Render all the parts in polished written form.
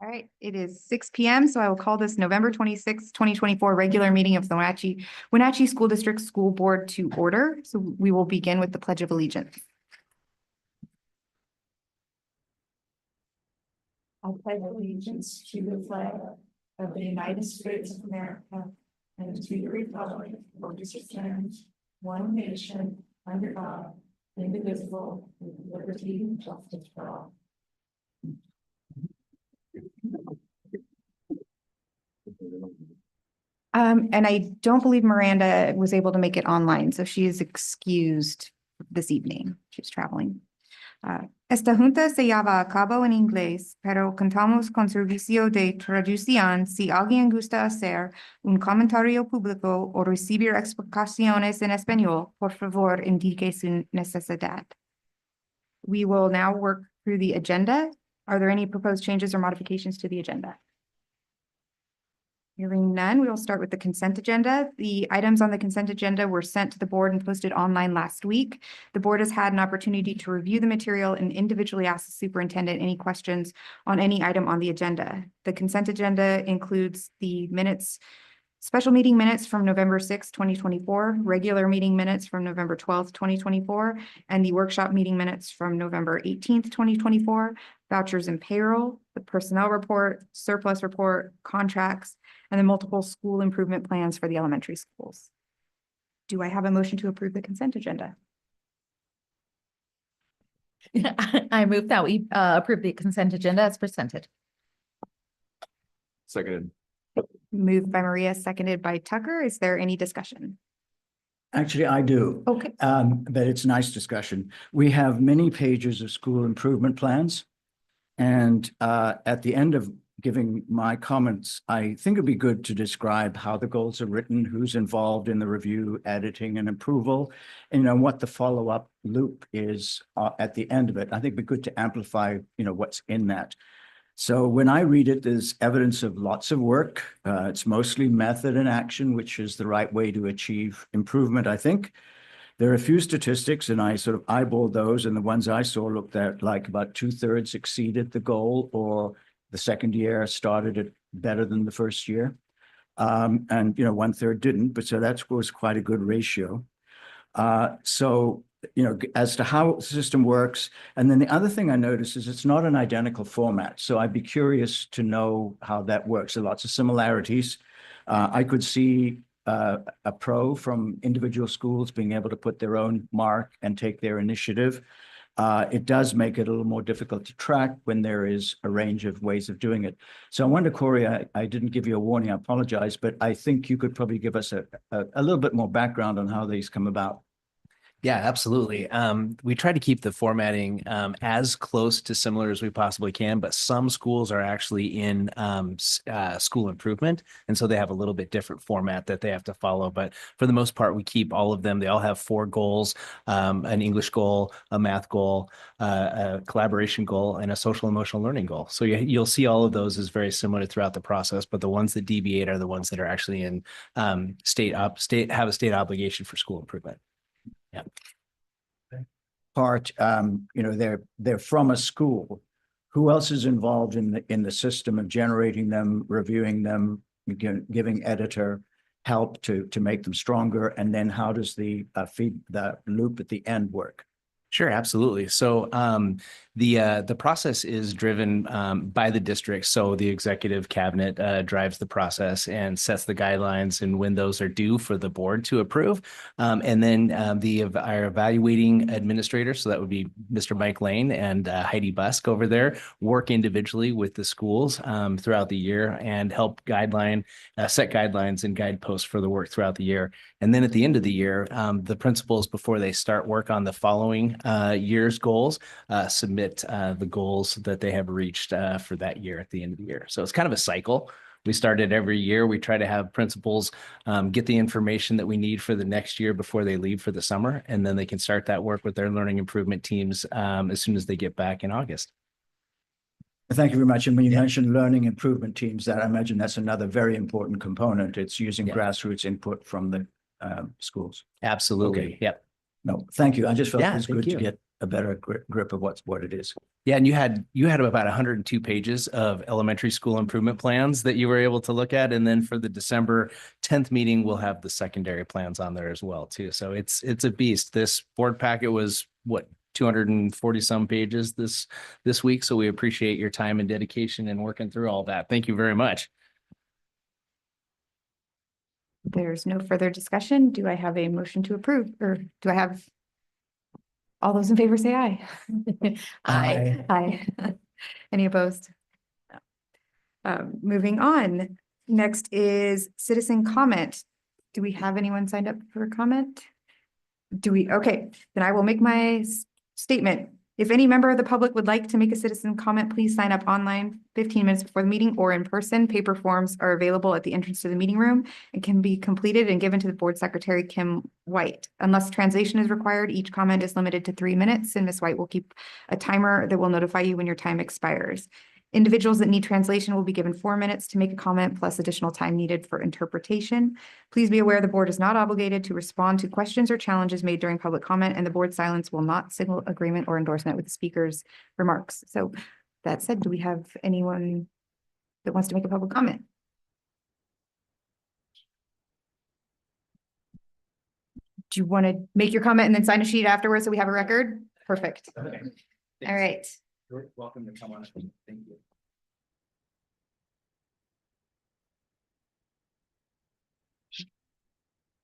All right, it is 6 p.m., so I will call this November 26, 2024 regular meeting of the Wenatchee School District School Board to order. So we will begin with the Pledge of Allegiance. I pledge allegiance to the flag of the United States of America and to the republic for which it stands, one nation, under God, indivisible, with liberty and justice for all. And I don't believe Miranda was able to make it online, so she is excused this evening. She's traveling. Esta junta se lleva a cabo en inglés, pero contamos con servicio de traducción. Si alguien gusta hacer un comentario público o recibir explicaciones en español, por favor, indique su necesidad. We will now work through the agenda. Are there any proposed changes or modifications to the agenda? Hearing none, we will start with the consent agenda. The items on the consent agenda were sent to the board and posted online last week. The board has had an opportunity to review the material and individually ask the superintendent any questions on any item on the agenda. The consent agenda includes the minutes, special meeting minutes from November 6, 2024, regular meeting minutes from November 12th, 2024, and the workshop meeting minutes from November 18th, 2024, vouchers and payroll, the personnel report, surplus report, contracts, and the multiple school improvement plans for the elementary schools. Do I have a motion to approve the consent agenda? I move that we approve the consent agenda as presented. Seconded. Moved by Maria, seconded by Tucker. Is there any discussion? Actually, I do. Okay. But it's a nice discussion. We have many pages of school improvement plans. And at the end of giving my comments, I think it'd be good to describe how the goals are written, who's involved in the review, editing, and approval, and what the follow-up loop is at the end of it. I think it'd be good to amplify, what's in that. So when I read it, there's evidence of lots of work. It's mostly method and action, which is the right way to achieve improvement, I think. There are a few statistics, and I sort of eyeballed those, and the ones I saw looked at like about 2/3 exceeded the goal, or the second year started it better than the first year. And 1/3 didn't, but so that was quite a good ratio. As to how the system works. And then the other thing I noticed is it's not an identical format. So I'd be curious to know how that works. There are lots of similarities. I could see a pro from individual schools being able to put their own mark and take their initiative. It does make it a little more difficult to track when there is a range of ways of doing it. So I wonder, Corey, I didn't give you a warning, I apologize, but I think you could probably give us a little bit more background on how these come about. Yeah, absolutely. We try to keep the formatting as close to similar as we possibly can, but some schools are actually in school improvement. And so they have a little bit different format that they have to follow. But for the most part, we keep all of them. They all have 4 goals, an English goal, a math goal, a collaboration goal, and a social emotional learning goal. So you'll see all of those as very similar throughout the process, but the ones that deviate are the ones that are actually in have a state obligation for school improvement. Yeah. Part, they're from a school. Who else is involved in the system of generating them, reviewing them, giving editor help to make them stronger? And then how does the loop at the end work? Sure, absolutely. So the process is driven by the district. So the executive cabinet drives the process and sets the guidelines and when those are due for the board to approve. And then our evaluating administrator, so that would be Mr. Mike Lane and Heidi Busk over there, work individually with the schools throughout the year and help set guidelines and guideposts for the work throughout the year. And then at the end of the year, the principals, before they start work on the following year's goals, submit the goals that they have reached for that year at the end of the year. So it's kind of a cycle. We start it every year. We try to have principals get the information that we need for the next year before they leave for the summer, and then they can start that work with their learning improvement teams as soon as they get back in August. Thank you very much. And when you mentioned learning improvement teams, that I imagine that's another very important component. It's using grassroots input from the schools. Absolutely. Okay. Yep. No, thank you. I just felt it was good you. to get a better grip of what it is. Yeah, and you had about 102 pages of elementary school improvement plans that you were able to look at. And then for the December 10th meeting, we'll have the secondary plans on there as well, too. So it's a beast. This board packet was what, 240 some pages this week. So we appreciate your time and dedication and working through all that. Thank you very much. There's no further discussion. Do I have a motion to approve, or do I have? All those in favor say aye. Aye. Aye. Any opposed? Moving on. Next is citizen comment. Do we have anyone signed up for a comment? Do we? Okay, then I will make my statement. If any member of the public would like to make a citizen comment, please sign up online 15 minutes before the meeting or in person. Paper forms are available at the entrance to the meeting room and can be completed and given to the board secretary, Kim White. Unless translation is required, each comment is limited to 3 minutes, and Ms. White will keep a timer that will notify you when your time expires. Individuals that need translation will be given 4 minutes to make a comment, plus additional time needed for interpretation. Please be aware the board is not obligated to respond to questions or challenges made during public comment, and the board's silence will not signal agreement or endorsement with the speaker's remarks. So that said, do we have anyone that wants to make a public comment? Do you want to make your comment and then sign a sheet afterwards so we have a record? Perfect. Okay. All right. You're welcome to come on. Thank you.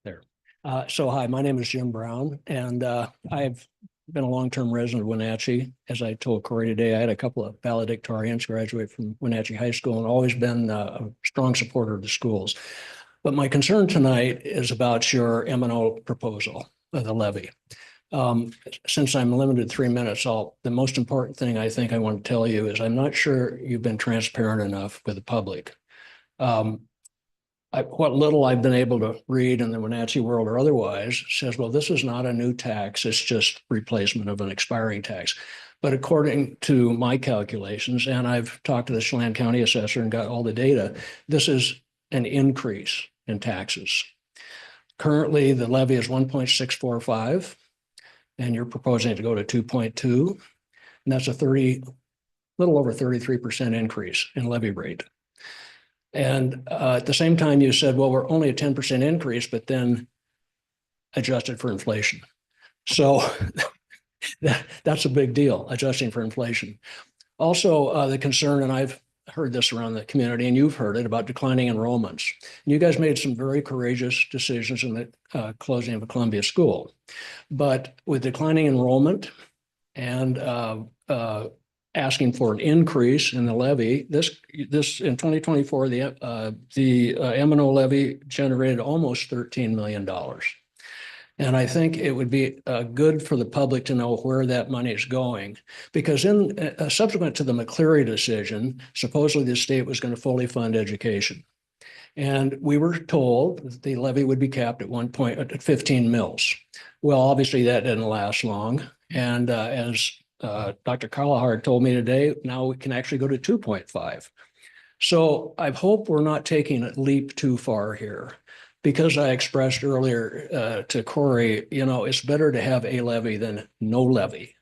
There. So hi, my name is Jim Brown, and I've been a long-term resident of Wenatchee. As I told Corey today, I had a couple of valedictorians graduate from Wenatchee High School and always been a strong supporter of the schools. But my concern tonight is about your M&O proposal of the levy. Since I'm limited 3 minutes, the most important thing I think I want to tell you is I'm not sure you've been transparent enough with the public. What little I've been able to read in the Wenatchee World or otherwise says, well, this is not a new tax. It's just replacement of an expiring tax. But according to my calculations, and I've talked to the Chelan County assessor and got all the data, this is an increase in taxes. Currently, the levy is 1.645, and you're proposing to go to 2.2, and that's a little over 33% increase in levy rate. And at the same time, you said, well, we're only a 10% increase, but then adjusted for inflation. So that's a big deal, adjusting for inflation. Also, the concern, and I've heard this around the community, and you've heard it, about declining enrollments. And you guys made some very courageous decisions in the closing of a Columbia school. But with declining enrollment and asking for an increase in the levy, this in 2024, the M&O levy generated almost $13 million. And I think it would be good for the public to know where that money is going, because in subsequent to the McCleary decision, supposedly the state was going to fully fund education. And we were told that the levy would be capped at 15 mils. Well, obviously that didn't last long. And as Dr. Carlahard told me today, now we can actually go to 2.5. So I hope we're not taking a leap too far here, because I expressed earlier to Corey, it's better to have a levy than no levy.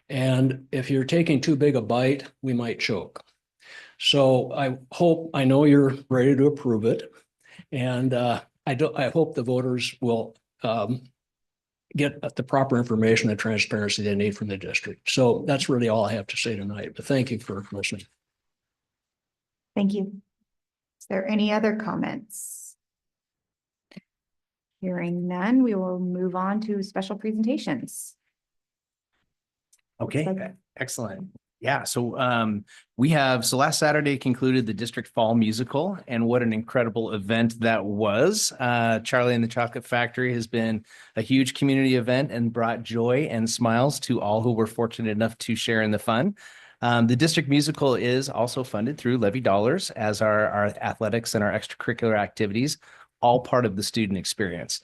And if you're taking too big a bite, we might choke. So I know you're ready to approve it. And I hope the voters will get the proper information and transparency they need from the district. So that's really all I have to say tonight, but thank you for listening. Thank you. Is there any other comments? Hearing none, we will move on to special presentations. Okay, Okay. excellent. Yeah, so last Saturday concluded the District Fall Musical, and what an incredible event that was. Charlie and the Chocolate Factory has been a huge community event and brought joy and smiles to all who were fortunate enough to share in the fun. The district musical is also funded through levy dollars, as our athletics and our extracurricular activities, all part of the student experience.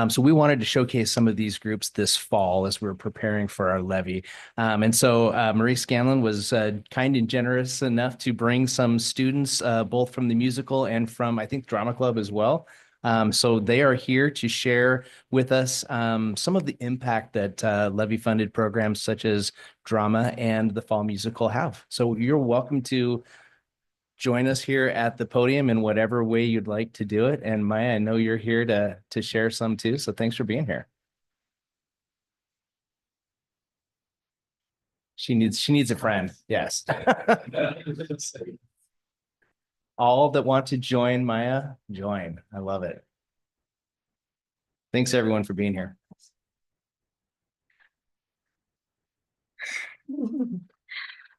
So we wanted to showcase some of these groups this fall as we're preparing for our levy. And so Marie Scanlon was kind and generous enough to bring some students, both from the musical and from, I think, Drama Club as well, So they are here to share with us some of the impact that levy-funded programs such as drama and the fall musical have. So you're welcome to join us here at the podium in whatever way you'd like to do it. And Maya, I know you're here to share some too. So thanks for being here. She needs a friend. Yes. All that want to join Maya, join. I love it. Thanks everyone for being here.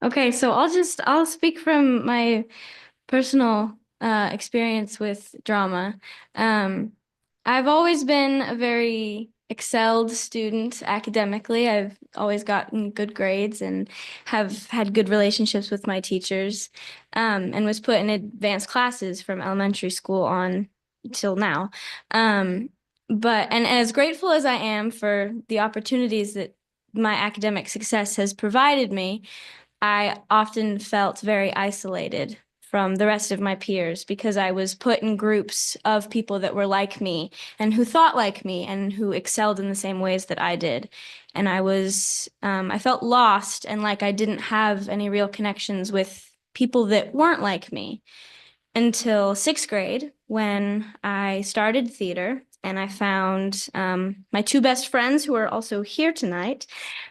Okay, so I'll speak from my personal experience with drama. I've always been a very excelled student academically. I've always gotten good grades and have had good relationships with my teachers, and was put in advanced classes from elementary school on till now. And as grateful as I am for the opportunities that my academic success has provided me, I often felt very isolated from the rest of my peers because I was put in groups of people that were like me and who thought like me and who excelled in the same ways that I did. And I felt lost and like I didn't have any real connections with people that weren't like me until sixth grade when I started theater and I found my two best friends who are also here tonight,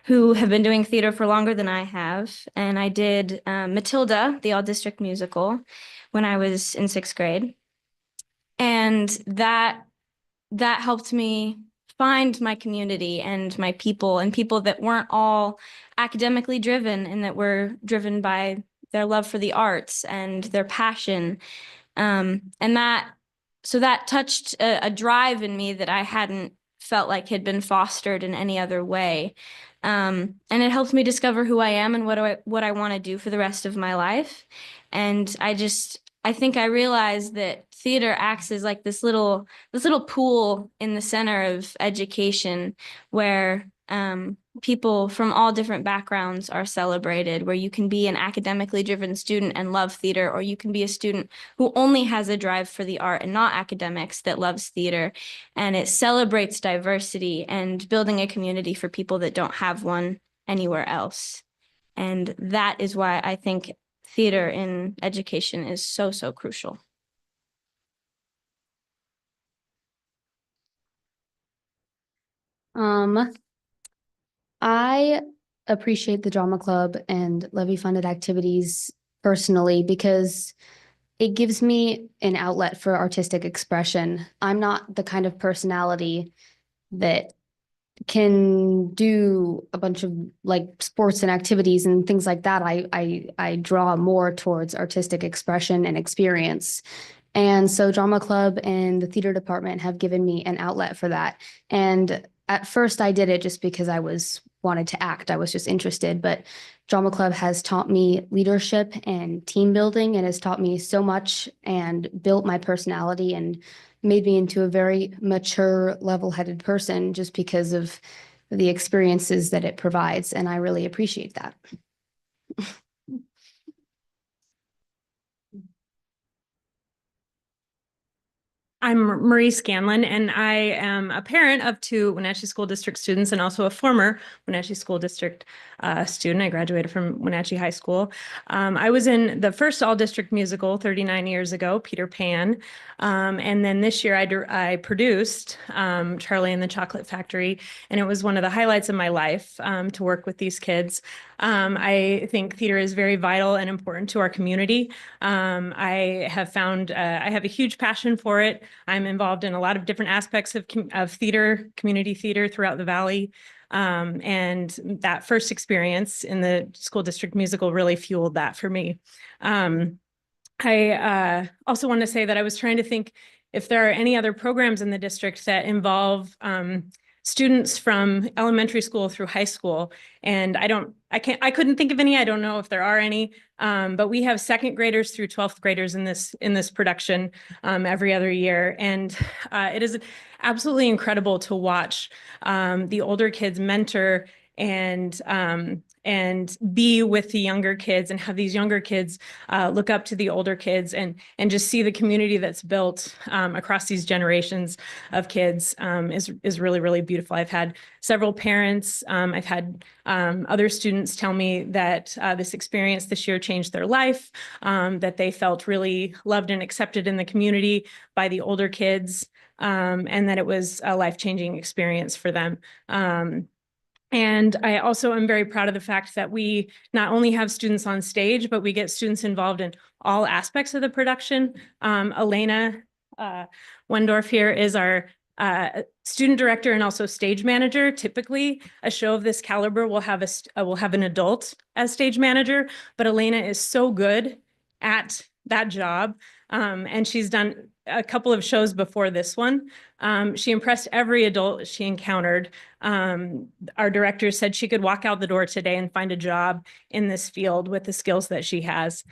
who have been doing theater for longer than I have. And I did Matilda, the all-district musical, when I was in sixth grade. And that helped me find my community and my people and people that weren't all academically driven and that were driven by their love for the arts and their passion. So that touched a drive in me that I hadn't felt like had been fostered in any other way. And it helped me discover who I am and what I want to do for the rest of my life. And I think I realized that theater acts as like this little pool in the center of education where people from all different backgrounds are celebrated, where you can be an academically driven student and love theater, or you can be a student who only has a drive for the art and not academics that loves theater. And it celebrates diversity and building a community for people that don't have one anywhere else. And that is why I think theater in education is so, so crucial. I appreciate the drama club and levy funded activities personally because it gives me an outlet for artistic expression. I'm not the kind of personality that can do a bunch of like sports and activities and things like that. I draw more towards artistic expression and experience. And so drama club and the theater department have given me an outlet for that. And at first I did it just because I wanted to act. I was just interested, but drama club has taught me leadership and team building and has taught me so much and built my personality and made me into a very mature, level-headed person just because of the experiences that it provides. And I really appreciate that. I'm Marie Scanlon, and I am a parent of two Wenatchee School District students and also a former Wenatchee School District student. I graduated from Wenatchee High School. I was in the first all-district musical 39 years ago, Peter Pan. And then this year I produced Charlie and the Chocolate Factory, and it was one of the highlights of my life to work with these kids. I think theater is very vital and important to our community. I have found I have a huge passion for it. I'm involved in a lot of different aspects of theater, community theater throughout the Valley. And that first experience in the school district musical really fueled that for me. I also want to say that I was trying to think if there are any other programs in the district that involve students from elementary school through high school. And I couldn't think of any. I don't know if there are any, but we have second graders through 12th graders in this production every other year. And it is absolutely incredible to watch the older kids mentor and be with the younger kids and have these younger kids look up to the older kids and just see the community that's built across these generations of kids is really, really beautiful. I've had several parents, I've had other students tell me that this experience this year changed their life, that they felt really loved and accepted in the community by the older kids, and that it was a life-changing experience for them. And I also am very proud of the fact that we not only have students on stage, but we get students involved in all aspects of the production. Elena Wendorf here is our student director and also stage manager. Typically, a show of this caliber will have an adult as stage manager, but Elena is so good at that job. And she's done a couple of shows before this one. She impressed every adult she encountered. Our director said she could walk out the door today and find a job in this field with the skills that she has.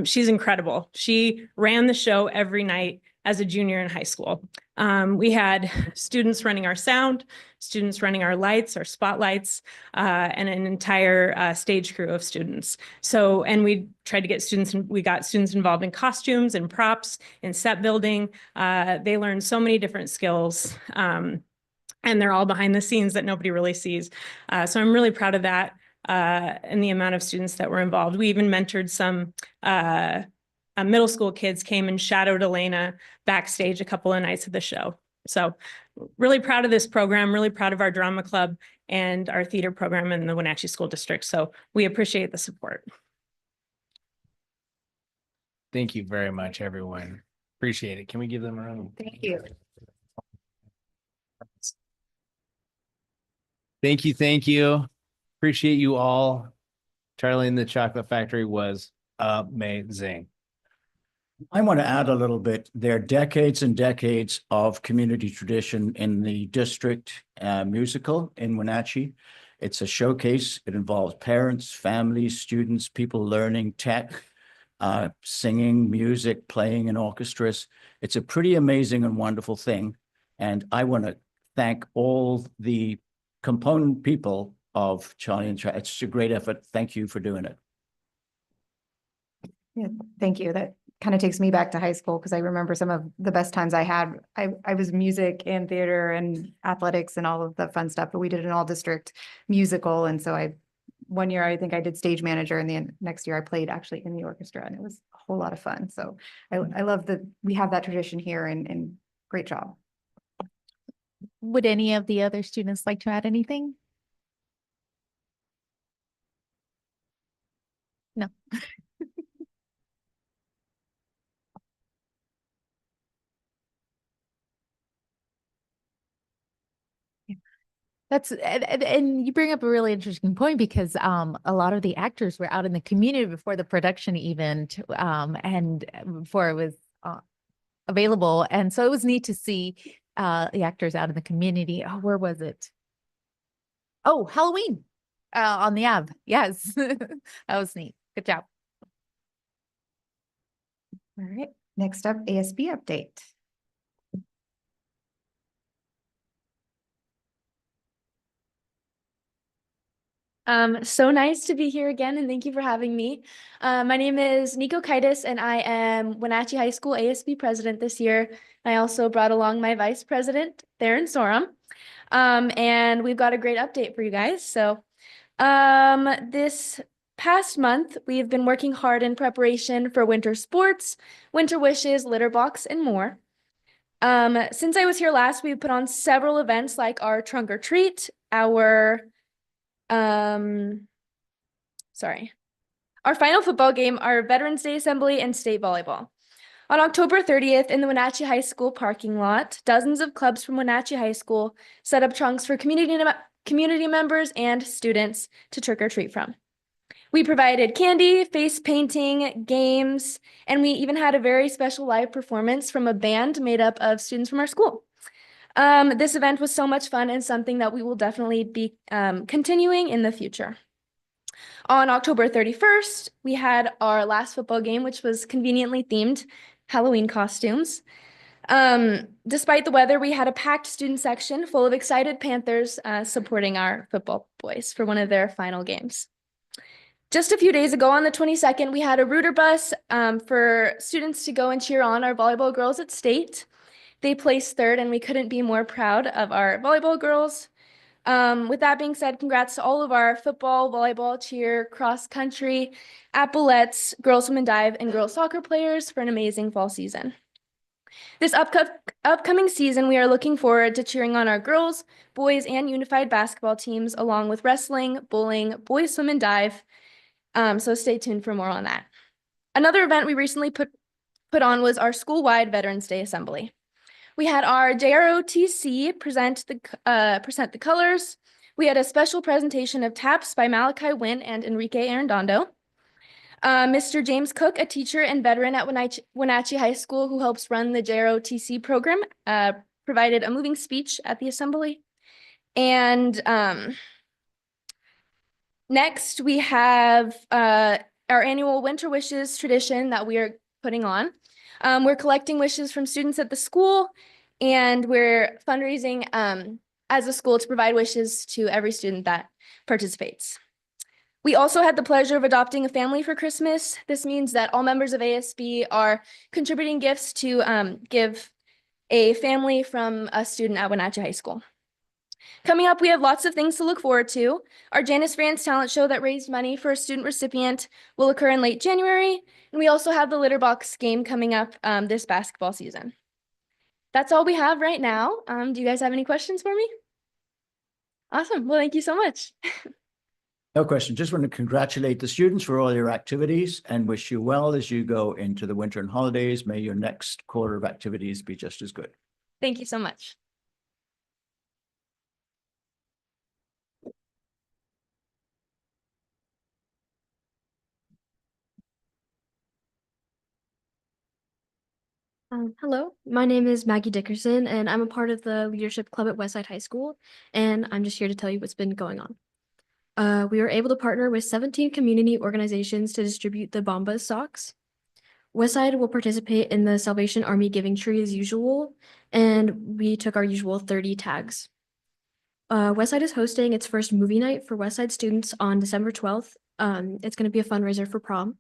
She's incredible. She ran the show every night as a junior in high school. We had students running our sound, students running our lights, our spotlights, and an entire stage crew of students. So, and we tried to get students, we got students involved in costumes and props and set building. They learned so many different skills, and they're all behind the scenes that nobody really sees. So I'm really proud of that and the amount of students that were involved. We even mentored some middle school kids came and shadowed Elena backstage a couple of nights of the show. So really proud of this program, really proud of our drama club and our theater program in the Wenatchee School District. So we appreciate the support. Thank you very much, everyone. Appreciate it. Can we give them a round? Thank you. Thank you. Thank you. Appreciate you all. Charlie and the Chocolate Factory was amazing. I want to add a little bit. There are decades and decades of community tradition in the district musical in Wenatchee. It's a showcase. It involves parents, families, students, people learning tech, singing, music, playing in orchestras. It's a pretty amazing and wonderful thing. And I want to thank all the component people of Charlie and Charlie. It's a great effort. Thank you for doing it. Yeah, thank you. That kind of takes me back to high school because I remember some of the best times I had. I was music and theater and athletics and all of the fun stuff, but we did an all district musical. And so one year I think I did stage manager, and the next year I played actually in the orchestra, and it was a whole lot of fun. So I love that we have that tradition here, and great job. Would any of the other students like to add anything? No. And you bring up a really interesting point because a lot of the actors were out in the community before the production event and before it was available. And so it was neat to see the actors out in the community. Oh, where was it? Oh, Halloween on the Ave. Yes, that was neat. Good job. All right, next up, ASB update. So nice to be here again, and thank you for having me. My name is Nico Kaitis, and I am Wenatchee High School ASB president this year. I also brought along my vice president, Theron Sorum. And we've got a great update for you guys. So this past month, we've been working hard in preparation for winter sports, winter wishes, litter box, and more. Since I was here last, we've put on several events like our trunk or treat, our final football game, our Veterans Day Assembly, and state volleyball. On October 30th, in the Wenatchee High School parking lot, dozens of clubs from Wenatchee High School set up trunks for community members and students to trick or treat from. We provided candy, face painting, games, and we even had a very special live performance from a band made up of students from our school. This event was so much fun and something that we will definitely be continuing in the future. On October 31st, we had our last football game, which was conveniently themed Halloween costumes. Despite the weather, we had a packed student section full of excited Panthers supporting our football boys for one of their final games. Just a few days ago on the 22nd, we had a Rooter bus for students to go and cheer on our volleyball girls at state. They placed third, and we couldn't be more proud of our volleyball girls. With that being said, congrats to all of our football, volleyball, cheer, cross country, applettes, girls swim and dive, and girls soccer players for an amazing fall season. This upcoming season, we are looking forward to cheering on our girls, boys, and unified basketball teams, along with wrestling, bowling, boys swim and dive. So stay tuned for more on that. Another event we recently put on was our school-wide Veterans Day Assembly. We had our JROTC present the colors. We had a special presentation of taps by Malachi Wynn and Enrique Arredondo. Mr. James Cook, a teacher and veteran at Wenatchee High School who helps run the JROTC program, provided a moving speech at the assembly. And next, we have our annual Winter Wishes tradition that we are putting on. We're collecting wishes from students at the school, and we're fundraising as a school to provide wishes to every student that participates. We also had the pleasure of adopting a family for Christmas. This means that all members of ASB are contributing gifts to give a family from a student at Wenatchee High School. Coming up, we have lots of things to look forward to. Our Janice Vance talent show that raised money for a student recipient will occur in late January. And we also have the litter box game coming up this basketball season. That's all we have right now. Do you guys have any questions for me? Awesome. Well, thank you so much. No question. Just want to congratulate the students for all your activities and wish you well as you go into the winter and holidays. May your next quarter of activities be just as good. Thank you so much. Hello, my name is Maggie Dickerson, and I'm a part of the leadership club at Westside High School, and I'm just here to tell you what's been going on. We were able to partner with 17 community organizations to distribute the Bombas socks. Westside will participate in the Salvation Army Giving Tree as usual, and we took our usual 30 tags. Westside is hosting its first movie night for Westside students on December 12th. It's going to be a fundraiser for prom.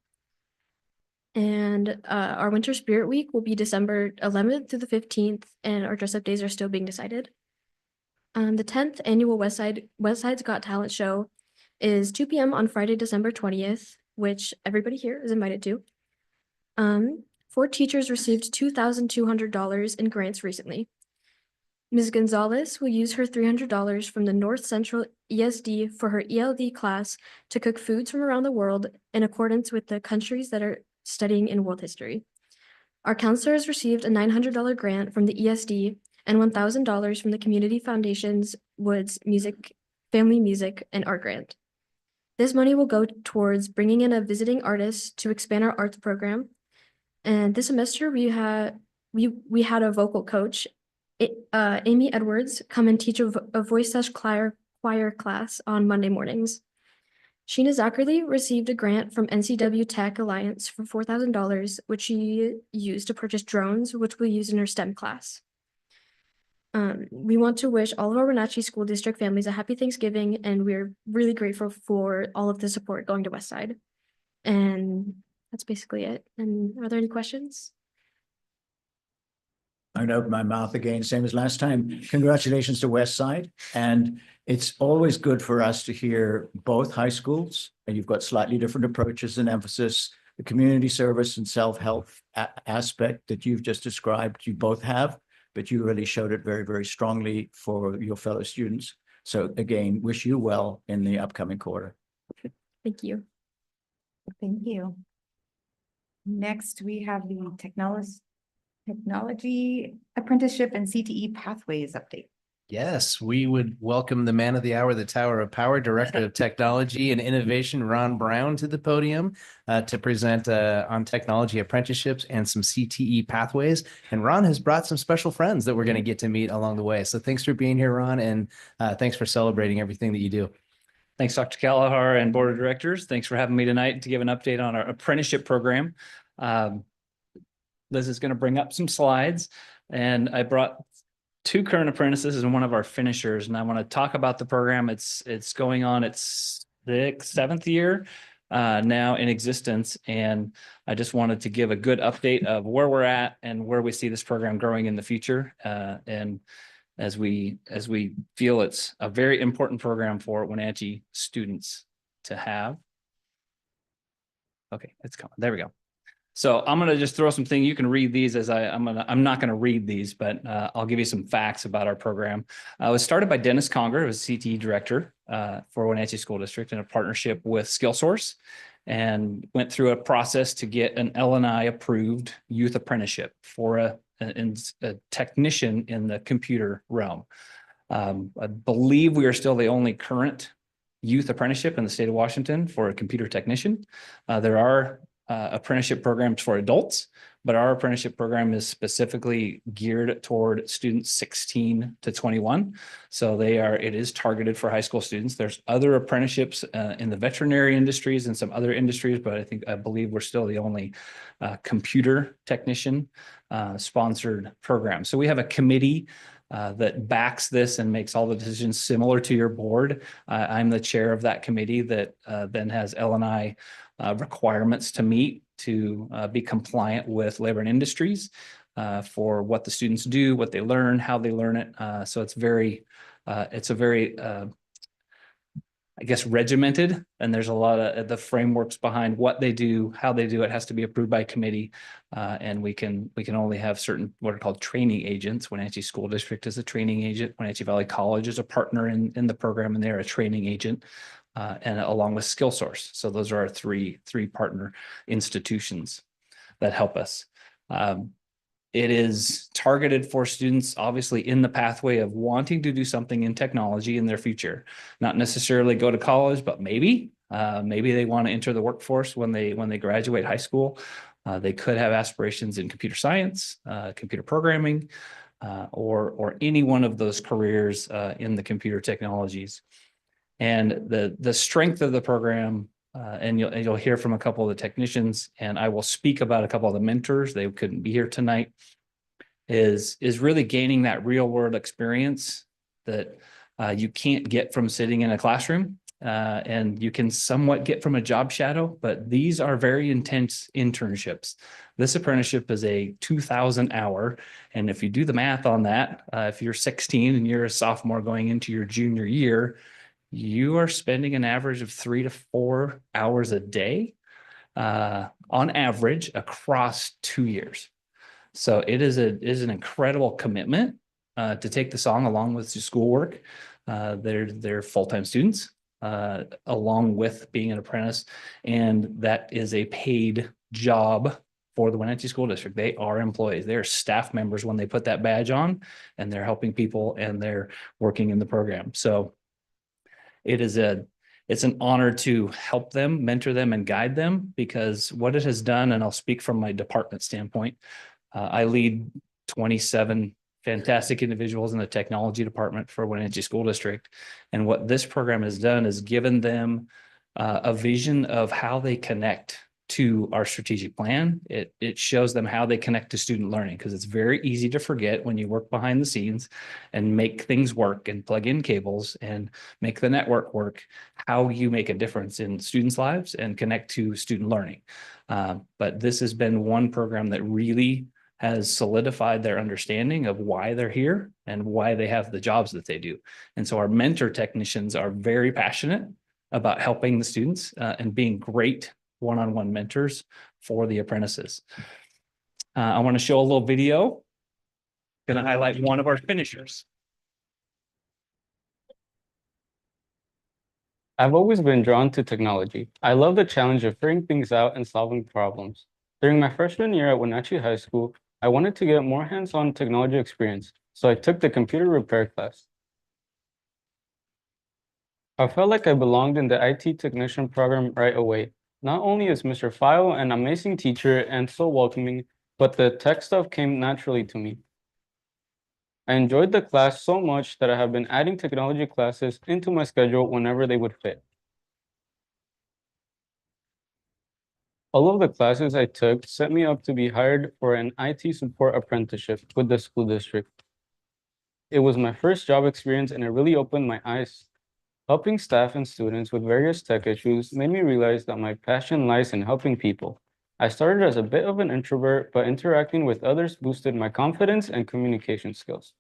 And our Winter Spirit Week will be December 11th through the 15th, and our dress-up days are still being decided. The 10th annual Westside's Got Talent show is 2 p.m. on Friday, December 20th, which everybody here is invited to. 4 teachers received $2,200 in grants recently. Ms. Gonzalez will use her $300 from the North Central ESD for her ELD class to cook foods from around the world in accordance with the countries that are studying in world history. Our counselors received a $900 grant from the ESD and $1,000 from the Community Foundation's Woods Music, Family Music, and Art Grant. This money will go towards bringing in a visiting artist to expand our arts program. And this semester we had a vocal coach, Amy Edwards, come and teach a voice/choir class on Monday mornings. Sheena Zachary received a grant from NCW Tech Alliance for $4,000, which she used to purchase drones, which we'll use in her STEM class. We want to wish all of our Wenatchee School District families a happy Thanksgiving, and we're really grateful for all of the support going to Westside. And that's basically it. And are there any questions? I'm gonna open my mouth again, same as last time. Congratulations to Westside. And it's always good for us to hear both high schools, and you've got slightly different approaches and emphasis. The community service and self-help aspect that you've just described, you both have, but you really showed it very, very strongly for your fellow students. So again, wish you well in the upcoming quarter. Thank you. Thank you. Next, we have the technology apprenticeship and CTE pathways update. Yes, we would welcome the man of the hour, the Tower of Power, Director of Technology and Innovation, Ron Brown, to the podium to present on technology apprenticeships and some CTE pathways. And Ron has brought some special friends that we're going to get to meet along the way. So thanks for being here, Ron, and thanks for celebrating everything that you do. Thanks, Dr. Callahar and Board of Directors. Thanks for having me tonight to give an update on our apprenticeship program. Liz is going to bring up some slides. And I brought two current apprentices and one of our finishers, and I want to talk about the program. It's going on its seventh year now in existence, and I just wanted to give a good update of where we're at and where we see this program growing in the future. And as we feel it's a very important program for Wenatchee students to have. Okay, it's coming. There we go. So I'm going to just throw something. You can read these as I'm not going to read these, but I'll give you some facts about our program. It was started by Dennis Conger, who was CTE director for Wenatchee School District in a partnership with SkillSource, and went through a process to get an LNI approved youth apprenticeship for a technician in the computer realm. I believe we are still the only current youth apprenticeship in the state of Washington for a computer technician. There are apprenticeship programs for adults, but our apprenticeship program is specifically geared toward students 16 to 21. So it is targeted for high school students. There's other apprenticeships in the veterinary industries and some other industries, but I believe we're still the only computer technician sponsored program. So we have a committee that backs this and makes all the decisions similar to your board. I'm the chair of that committee that then has L&I requirements to meet to be compliant with labor and industries for what the students do, what they learn, how they learn it. So it's a very, I guess, regimented, and there's a lot of the frameworks behind what they do, how they do it has to be approved by committee. And we can only have certain what are called training agents. Wenatchee School District is a training agent. Wenatchee Valley College is a partner in the program, and they're a training agent. And along with SkillSource. So those are our three partner institutions that help us. It is targeted for students, obviously, in the pathway of wanting to do something in technology in their future. Not necessarily go to college, but maybe they want to enter the workforce when they graduate high school. They could have aspirations in computer science, computer programming, or any one of those careers in the computer technologies. And the strength of the program, and you'll hear from a couple of the technicians, and I will speak about a couple of the mentors. They couldn't be here tonight. Is really gaining that real world experience that you can't get from sitting in a classroom, and you can somewhat get from a job shadow. But these are very intense internships. This apprenticeship is a 2,000 hour, and if you do the math on that, if you're 16 and you're a sophomore going into your junior year, you are spending an average of 3 to 4 hours a day on average across 2 years. So it is an incredible commitment to take this on along with your schoolwork. They're full-time students along with being an apprentice, and that is a paid job for the Wenatchee School District. They are employees. They are staff members when they put that badge on, and they're helping people and they're working in the program. So it's an honor to help them, mentor them, and guide them, because what it has done, and I'll speak from my department standpoint, I lead 27 fantastic individuals in the technology department for Wenatchee School District. And what this program has done is given them a vision of how they connect to our strategic plan. It shows them how they connect to student learning, because it's very easy to forget when you work behind the scenes and make things work and plug in cables and make the network work, how you make a difference in students' lives and connect to student learning. But this has been one program that really has solidified their understanding of why they're here and why they have the jobs that they do. And so our mentor technicians are very passionate about helping the students and being great one-on-one mentors for the apprentices. I want to show a little video. Going to highlight one of our finishers. I've always been drawn to technology. I love the challenge of figuring things out and solving problems. During my freshman year at Wenatchee High School, I wanted to get more hands-on technology experience, so I took the computer repair class. I felt like I belonged in the IT technician program right away. Not only is Mr. File an amazing teacher and so welcoming, but the tech stuff came naturally to me. I enjoyed the class so much that I have been adding technology classes into my schedule whenever they would fit. All of the classes I took set me up to be hired for an IT support apprenticeship with the school district. It was my first job experience and it really opened my eyes. Helping staff and students with various tech issues made me realize that my passion lies in helping people. I started as a bit of an introvert, but interacting with others boosted my confidence and communication skills.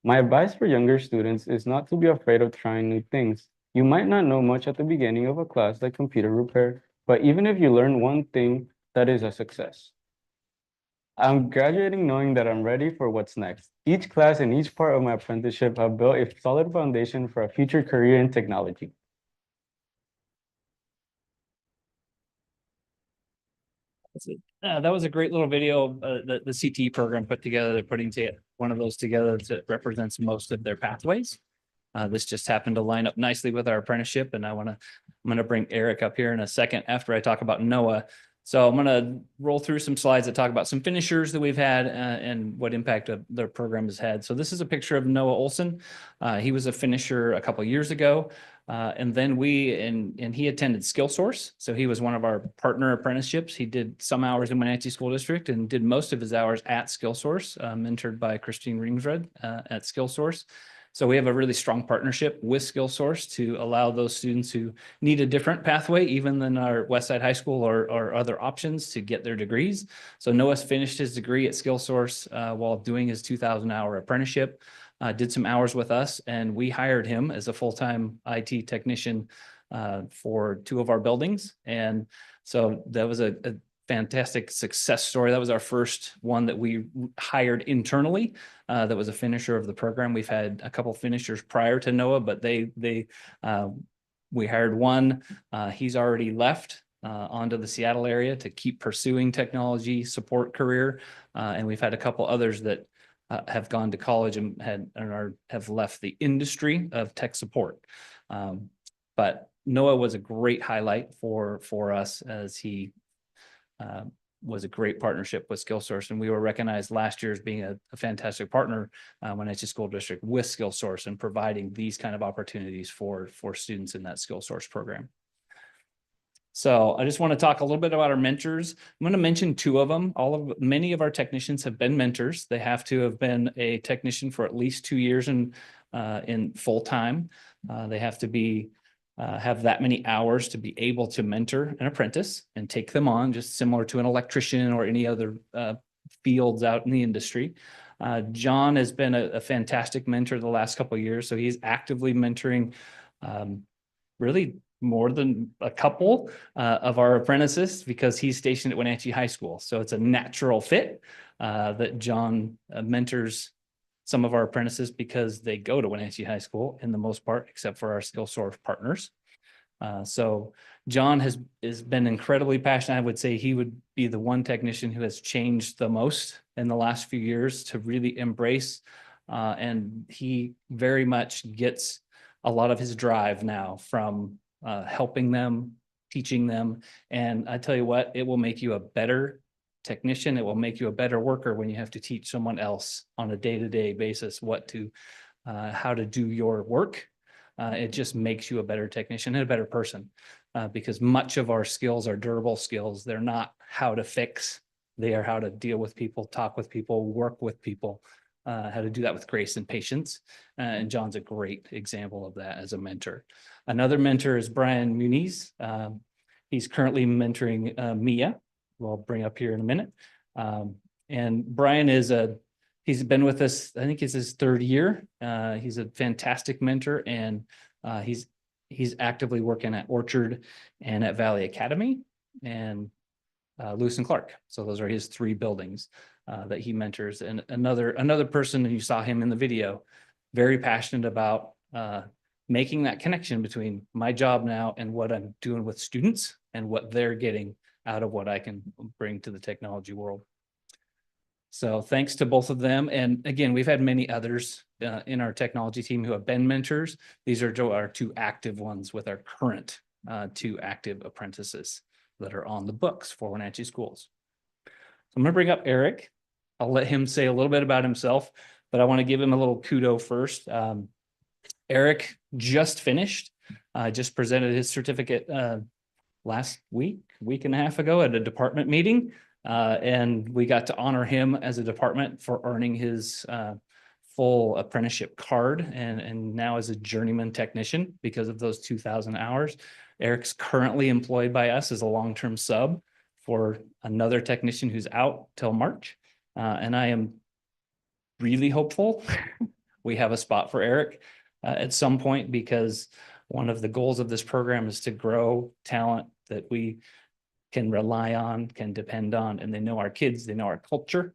My advice for younger students is not to be afraid of trying new things. You might not know much at the beginning of a class like computer repair, but even if you learn one thing, that is a success. I'm graduating knowing that I'm ready for what's next. Each class and each part of my apprenticeship have built a solid foundation for a future career in technology. That was a great little video the CT program put together. They're putting one of those together that represents most of their pathways. This just happened to line up nicely with our apprenticeship, and I'm going to bring Eric up here in a second after I talk about Noah. So I'm going to roll through some slides that talk about some finishers that we've had and what impact their program has had. So this is a picture of Noah Olson. He was a finisher a couple of years ago. And then he attended SkillSource. So he was one of our partner apprenticeships. He did some hours in Wenatchee School District and did most of his hours at SkillSource, mentored by Christine Ringsred at SkillSource. So we have a really strong partnership with SkillSource to allow those students who need a different pathway, even than our Westside High School or other options, to get their degrees. So Noah's finished his degree at SkillSource while doing his 2,000-hour apprenticeship. Did some hours with us, and we hired him as a full-time IT technician for 2 of our buildings. And so that was a fantastic success story. That was our first one that we hired internally. That was a finisher of the program. We've had a couple finishers prior to Noah, but we hired one. He's already left onto the Seattle area to keep pursuing technology support career. And we've had a couple others that have gone to college and have left the industry of tech support. But Noah was a great highlight for us, as he was a great partnership with SkillSource, and we were recognized last year as being a fantastic partner when it's a school district with SkillSource and providing these kind of opportunities for students in that SkillSource program. So I just want to talk a little bit about our mentors. I'm going to mention 2 of them. Many of our technicians have been mentors. They have to have been a technician for at least 2 years in full time. They have to have that many hours to be able to mentor an apprentice and take them on, just similar to an electrician or any other fields out in the industry. John has been a fantastic mentor the last couple of years. So he's actively mentoring really more than a couple of our apprentices, because he's stationed at Wenatchee High School. So it's a natural fit that John mentors some of our apprentices, because they go to Wenatchee High School in the most part, except for our SkillSource partners. So John has been incredibly passionate. I would say he would be the one technician who has changed the most in the last few years to really embrace, and he very much gets a lot of his drive now from helping them, teaching them. And I tell you what, it will make you a better technician. It will make you a better worker when you have to teach someone else on a day-to-day basis how to do your work. It just makes you a better technician and a better person, because much of our skills are durable skills. They're not how to fix. They are how to deal with people, talk with people, work with people, how to do that with grace and patience. And John's a great example of that as a mentor. Another mentor is Brian Muniz. He's currently mentoring Mia, who I'll bring up here in a minute. And Brian he's been with us, I think it's his 3rd year. He's a fantastic mentor, and he's actively working at Orchard and at Valley Academy and Lewis and Clark. So those are his 3 buildings that he mentors. And another person, you saw him in the video, very passionate about making that connection between my job now and what I'm doing with students and what they're getting out of what I can bring to the technology world. So thanks to both of them. And again, we've had many others in our technology team who have been mentors. These are our 2 active ones with our current 2 active apprentices that are on the books for Wenatchee Schools. So I'm going to bring up Eric. I'll let him say a little bit about himself, but I want to give him a little kudo first. Eric just finished, just presented his certificate last week and a half ago at a department meeting. And we got to honor him as a department for earning his full apprenticeship card and now as a journeyman technician because of those 2,000 hours. Eric's currently employed by us as a long-term sub for another technician who's out till March. And I am really hopeful we have a spot for Eric at some point, because one of the goals of this program is to grow talent that we can rely on, can depend on, and they know our kids, they know our culture.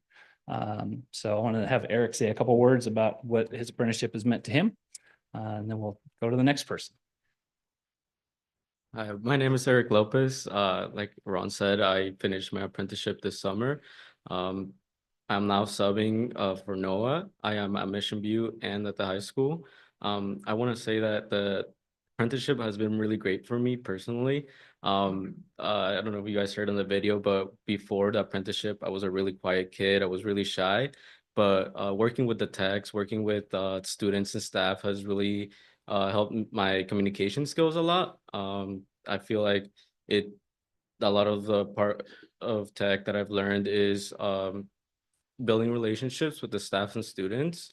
So I want to have Eric say a couple words about what his apprenticeship has meant to him, and then we'll go to the next person. Hi, my name is Eric Lopez. Like Ron said, I finished my apprenticeship this summer. I'm now subbing for Noah. I am at Mission View and at the high school. I want to say that the apprenticeship has been really great for me personally. I don't know if you guys heard in the video, but before the apprenticeship, I was a really quiet kid. I was really shy, but working with the techs, working with students and staff has really helped my communication skills a lot. I feel like a lot of the part of tech that I've learned is building relationships with the staff and students.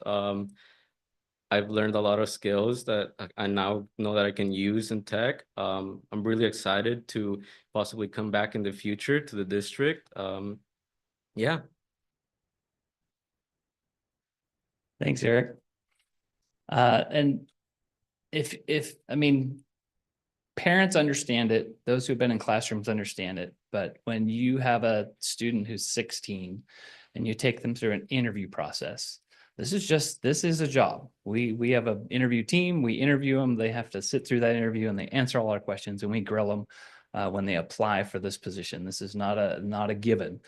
I've learned a lot of skills that I now know that I can use in tech. I'm really excited to possibly come back in the future to the district. Yeah. Thanks, Eric. And I mean, parents understand it. Those who've been in classrooms understand it. But when you have a student who's 16 and you take them through an interview process, this is a job. We have an interview team. We interview them. They have to sit through that interview and they answer all our questions, and we grill them when they apply for this position. This is not a given.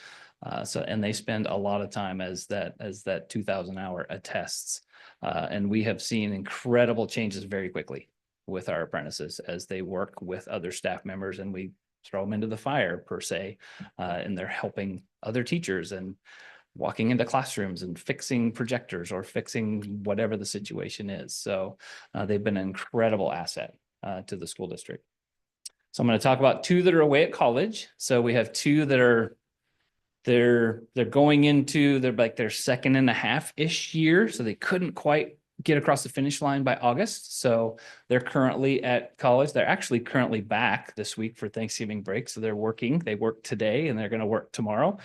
And they spend a lot of time as that 2,000 hour attests. And we have seen incredible changes very quickly with our apprentices as they work with other staff members, and we throw them into the fire per se, and they're helping other teachers and walking into classrooms and fixing projectors or fixing whatever the situation is. So they've been an incredible asset to the school district. So I'm going to talk about two that are away at college. So we have two that are they're going into their second and a half-ish year. So they couldn't quite get across the finish line by August. So they're currently at college. They're actually currently back this week for Thanksgiving break. So they're working. They work today and they're going to work tomorrow.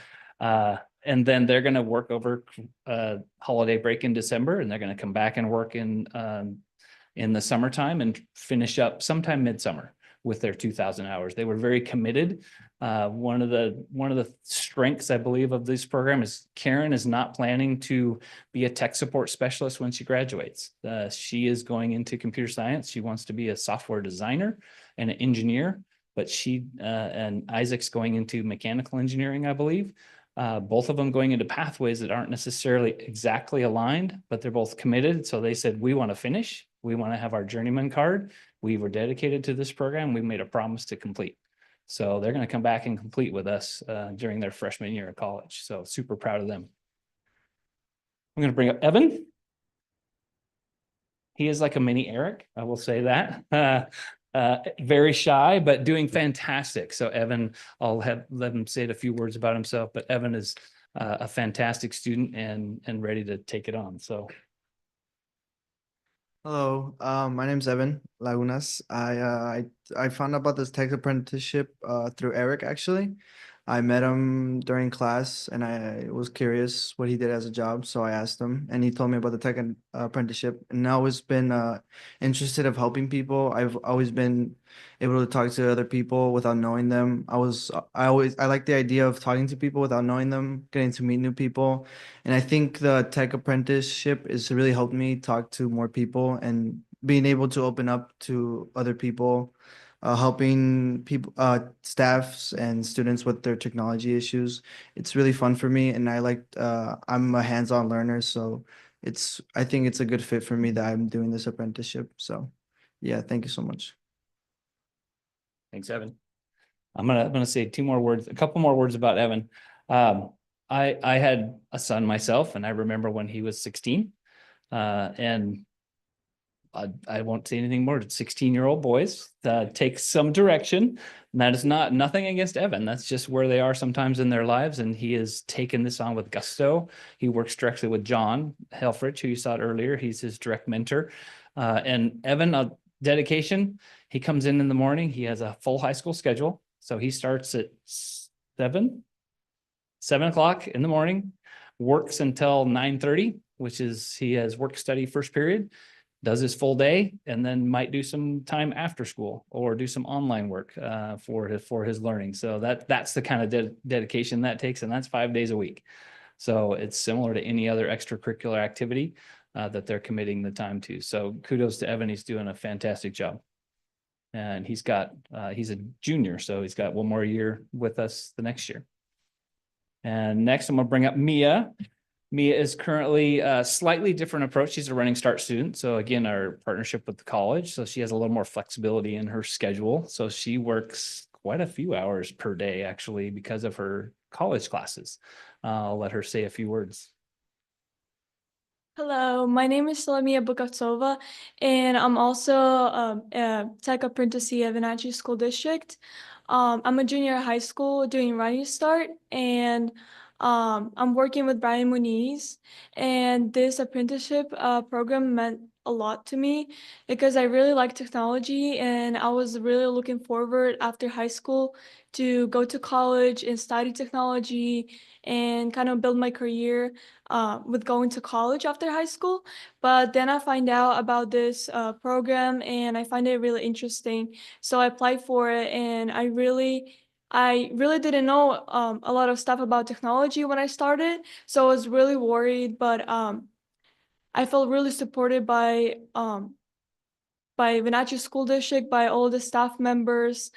And then they're going to work over holiday break in December, and they're going to come back and work in the summertime and finish up sometime midsummer with their 2,000 hours. They were very committed. One of the strengths, I believe, of this program is Karen is not planning to be a tech support specialist when she graduates. She is going into computer science. She wants to be a software designer and an engineer, but and Isaac's going into mechanical engineering, I believe. Both of them going into pathways that aren't necessarily exactly aligned, but they're both committed. So they said, we want to finish. We want to have our journeyman card. We were dedicated to this program. We made a promise to complete. So they're going to come back and complete with us during their freshman year of college. So super proud of them. I'm going to bring up Evan. He is like a mini Eric, I will say that. Very shy, but doing fantastic. So Evan, I'll let him say a few words about himself, but Evan is a fantastic student and ready to take it on. So. Hello, my name's Evan Lagunas. I found out about this tech apprenticeship through Eric, actually. I met him during class and I was curious what he did as a job, so I asked him and he told me about the tech apprenticeship. And I always been interested of helping people. I've always been able to talk to other people without knowing them. I like the idea of talking to people without knowing them, getting to meet new people. And I think the tech apprenticeship is really helped me talk to more people and being able to open up to other people, helping people, staffs and students with their technology issues. It's really fun for me, and I'm a hands-on learner, so I think it's a good fit for me that I'm doing this apprenticeship. So, yeah, thank you so much. Thanks, Evan. I'm gonna say a couple more words about Evan. I had a son myself, and I remember when he was 16, and I won't say anything more. 16-year-old boys take some direction. And that is nothing against Evan. That's just where they are sometimes in their lives. And he has taken this on with gusto. He works directly with John Helfrich, who you saw earlier. He's his direct mentor. And Evan, dedication, he comes in the morning. He has a full high school schedule. So he starts at 7 o'clock in the morning, works until 9:30, which is he has work study first period, does his full day, and then might do some time after school or do some online work for his learning. So that's the kind of dedication that takes, and that's 5 days a week. So it's similar to any other extracurricular activity that they're committing the time to. So kudos to Evan. He's doing a fantastic job. And he's a junior, so he's got one more year with us the next year. And next, I'm gonna bring up Mia. Mia is currently a slightly different approach. She's a Running Start student. So again, our partnership with the college. So she has a little more flexibility in her schedule. So she works quite a few hours per day, actually, because of her college classes. I'll let her say a few words. Hello, my name is Salamia Bukovtsova, and I'm also a tech apprentice at Wenatchee School District. I'm a junior at high school doing Running Start, and I'm working with Brian Muniz. And this apprenticeship program meant a lot to me because I really like technology, and I was really looking forward after high school to go to college and study technology and kind of build my career with going to college after high school. But then I find out about this program and I find it really interesting. So I applied for it, and I really didn't know a lot of stuff about technology when I started. So I was really worried, but I felt really supported by Wenatchee School District, by all the staff members.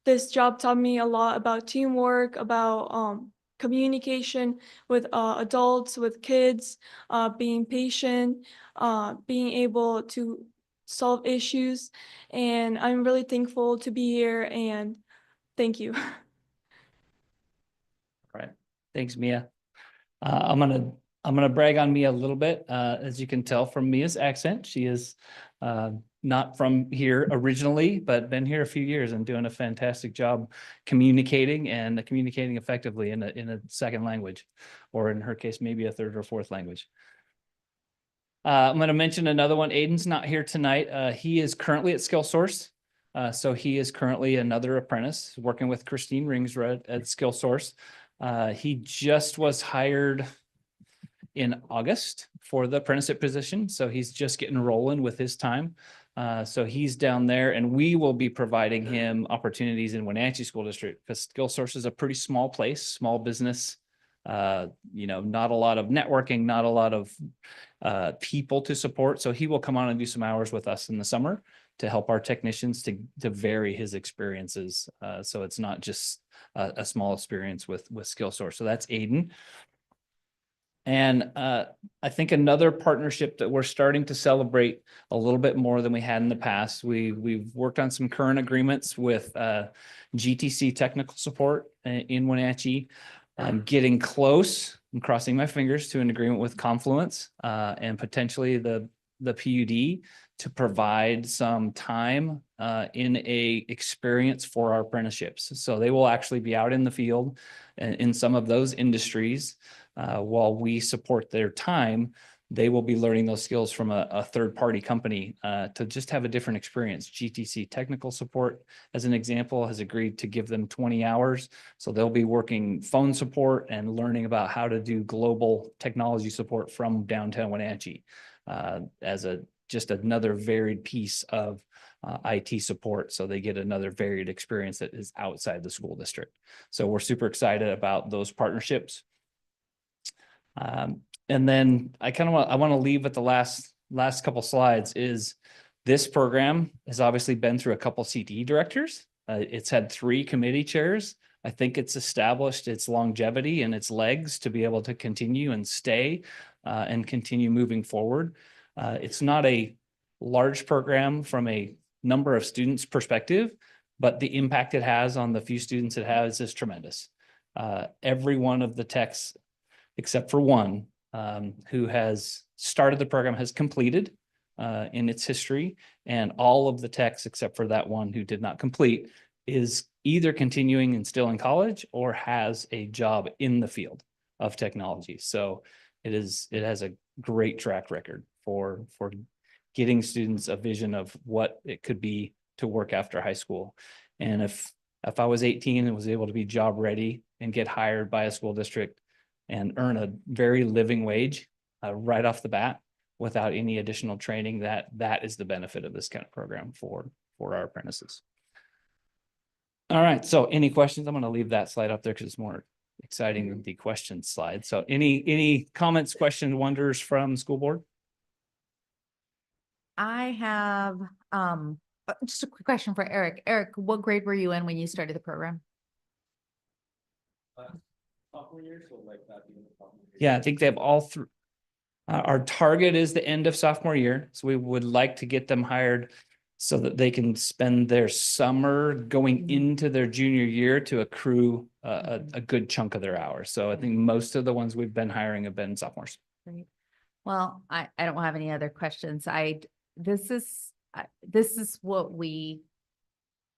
This job taught me a lot about teamwork, about communication with adults, with kids, being patient, being able to solve issues. And I'm really thankful to be here, and thank you. All right. Thanks, Mia. I'm gonna brag on Mia a little bit. As you can tell from Mia's accent, she is not from here originally, but been here a few years and doing a fantastic job communicating effectively in a second language, or in her case, maybe a third or fourth language. I'm going to mention another one. Aiden's not here tonight. He is currently at SkillSource. So he is currently another apprentice working with Christine Ringsrud at SkillSource. He just was hired in August for the apprenticeship position. So he's just getting rolling with his time. So he's down there, and we will be providing him opportunities in Wenatchee School District, because SkillSource is a pretty small place, small business. Not a lot of networking, not a lot of people to support. So he will come on and do some hours with us in the summer to help our technicians to vary his experiences. So it's not just a small experience with SkillSource. So that's Aiden. And I think another partnership that we're starting to celebrate a little bit more than we had in the past, we've worked on some current agreements with GTC technical support in Wenatchee. I'm getting close, I'm crossing my fingers, to an agreement with Confluence and potentially the PUD to provide some time in a experience for our apprenticeships. So they will actually be out in the field in some of those industries while we support their time. They will be learning those skills from a third-party company to just have a different experience. GTC Technical Support, as an example, has agreed to give them 20 hours. So they'll be working phone support and learning about how to do global technology support from downtown Wenatchee as just another varied piece of IT support. So they get another varied experience that is outside the school district. So we're super excited about those partnerships. And then I want to leave with the last couple slides. Is this program has obviously been through a couple CTE directors. It's had 3 committee chairs. I think it's established its longevity and its legs to be able to continue and stay and continue moving forward. It's not a large program from a number of students perspective, but the impact it has on the few students it has is tremendous. Every one of the techs, except for one, who has started the program, has completed. in its history, and all of the techs except for that one who did not complete is either continuing and still in college or has a job in the field of technology. So it has a great track record for getting students a vision of what it could be to work after high school. And if I was 18 and was able to be job ready and get hired by a school district and earn a very living wage right off the bat without any additional training, that is the benefit of this kind of program for our apprentices. All right, so any questions? I'm going to leave that slide up there because it's more exciting than the questions slide. So any comments, questions, wonders from school board? I have just a quick question for Eric. Eric, what grade were you in when you started the program? Yeah, I think they have all three. Our target is the end of sophomore year, so we would like to get them hired so that they can spend their summer going into their junior year to accrue a good chunk of their hours. So I think most of the ones we've been hiring have been sophomores. Great. Well, I don't have any other questions. This is what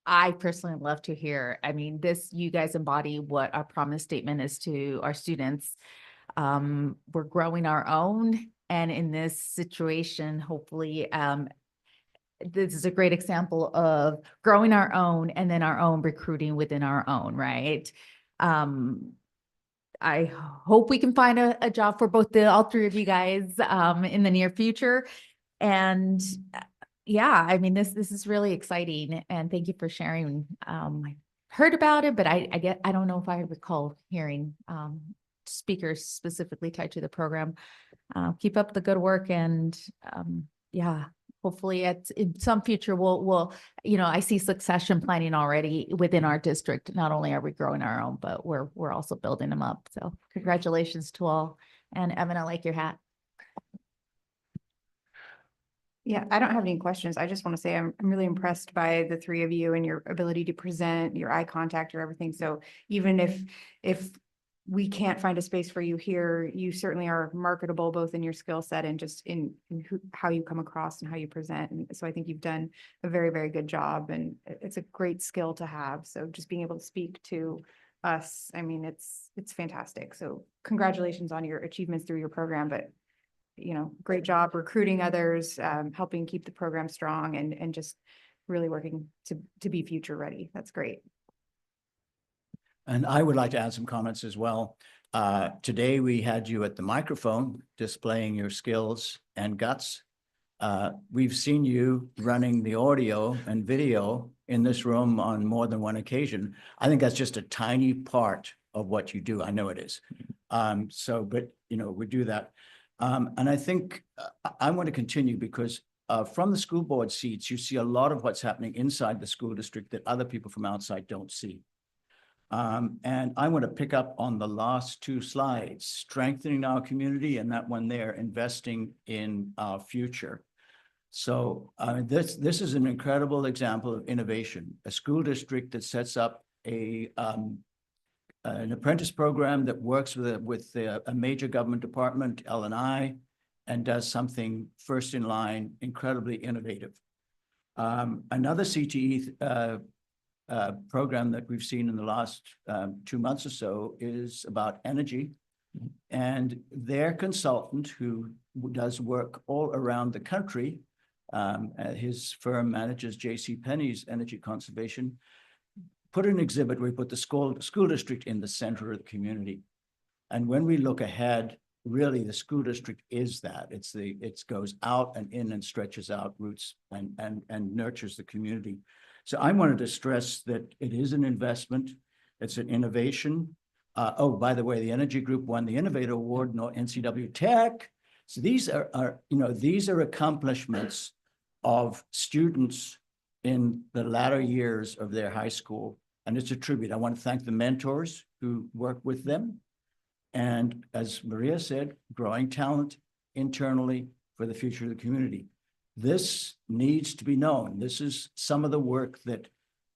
I personally love to hear. I mean, you guys embody what our promise statement is to our students. We're growing our own, and in this situation, hopefully, this is a great example of growing our own and then our own recruiting within our own, right? I hope we can find a job for all three of you guys in the near future. And yeah, I mean, this is really exciting, and thank you for sharing. I heard about it, but I don't know if I recall hearing speakers specifically tied to the program. Keep up the good work, and yeah, hopefully in some future we'll I see succession planning already within our district. Not only are we growing our own, but we're also building them up. So congratulations to all. And Evan, I like your hat. Yeah, I don't have any questions. I just want to say I'm really impressed by the three of you and your ability to present, your eye contact, or everything. So even if we can't find a space for you here, you certainly are marketable both in your skill set and just in how you come across and how you present. And so I think you've done a very, very good job, and it's a great skill to have. So just being able to speak to us, I mean, it's fantastic. So congratulations on your achievements through your program, but great job recruiting others, helping keep the program strong, and just really working to be future ready. That's great. And I would like to add some comments as well. Today we had you at the microphone displaying your skills and guts. We've seen you running the audio and video in this room on more than one occasion. I think that's just a tiny part of what you do. I know it is. But we do that. And I think I want to continue because from the school board seats, you see a lot of what's happening inside the school district that other people from outside don't see. And I want to pick up on the last two slides, strengthening our community, and that one there, investing in our future. So this is an incredible example of innovation, a school district that sets up an apprentice program that works with a major government department, L&I, and does something first in line, incredibly innovative. Another CTE program that we've seen in the last 2 months or so is about energy. And their consultant, who does work all around the country, his firm manages JCPenney's energy conservation, put an exhibit where we put the school district in the center of the community. And when we look ahead, really the school district is that. It goes out and in and stretches out roots and nurtures the community. So I wanted to stress that it is an investment. It's an innovation. Oh, by the way, the energy group won the Innovator Award, no NCW Tech. So these are accomplishments of students in the latter years of their high school. And it's a tribute. I want to thank the mentors who work with them. And as Maria said, growing talent internally for the future of the community. This needs to be known. This is some of the work that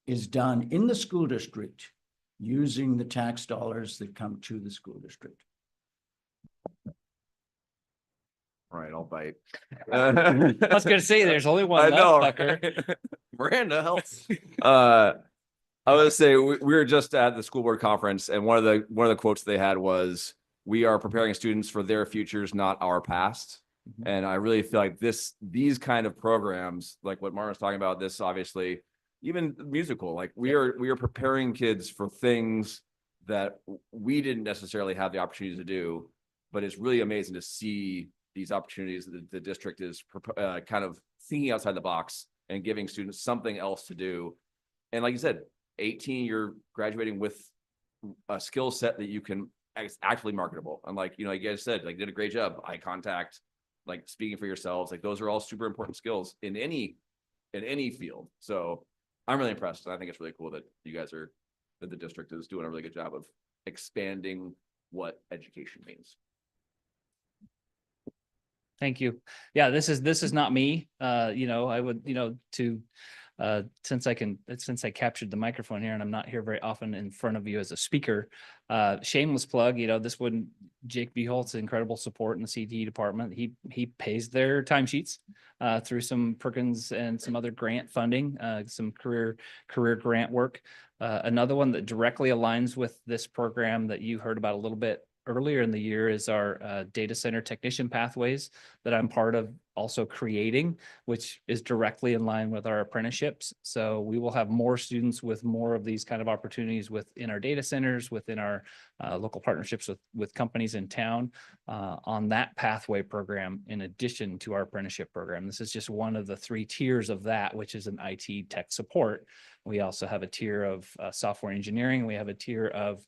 is done in the school district using the tax dollars that come to the school district. right, I'll bite. I was gonna say, there's only one I left, know, fucker. right? Miranda, help. I would say we were just at the school board conference, and one of the quotes they had was, "We are preparing students for their futures, not our past." And I really feel like these kind of programs, like what Martin was talking about, this obviously, even musical, like we are preparing kids for things that we didn't necessarily have the opportunity to do, but it's really amazing to see these opportunities that the district is kind of thinking outside the box and giving students something else to do. And like you said, 18, you're graduating with a skill set that you can actually marketable. And like, you guys said, like, did a great job, eye contact, like speaking for yourselves, like those are all super important skills in any field. So I'm really impressed. And I think it's really cool that that the district is doing a really good job of expanding what education means. Thank you. Yeah, this is not me. I would, since I captured the microphone here and I'm not here very often in front of you as a speaker, shameless plug, Jake Beholt's incredible support in the CTE department. He pays their timesheets through some Perkins and some other grant funding, some career grant work. Another one that directly aligns with this program that you heard about a little bit earlier in the year is our data center technician pathways that I'm part of also creating, which is directly in line with our apprenticeships. So we will have more students with more of these kind of opportunities within our data centers, within our local partnerships with companies in town on that pathway program, in addition to our apprenticeship program. This is just one of the 3 tiers of that, which is an IT tech support. We also have a tier of software engineering. We have a tier of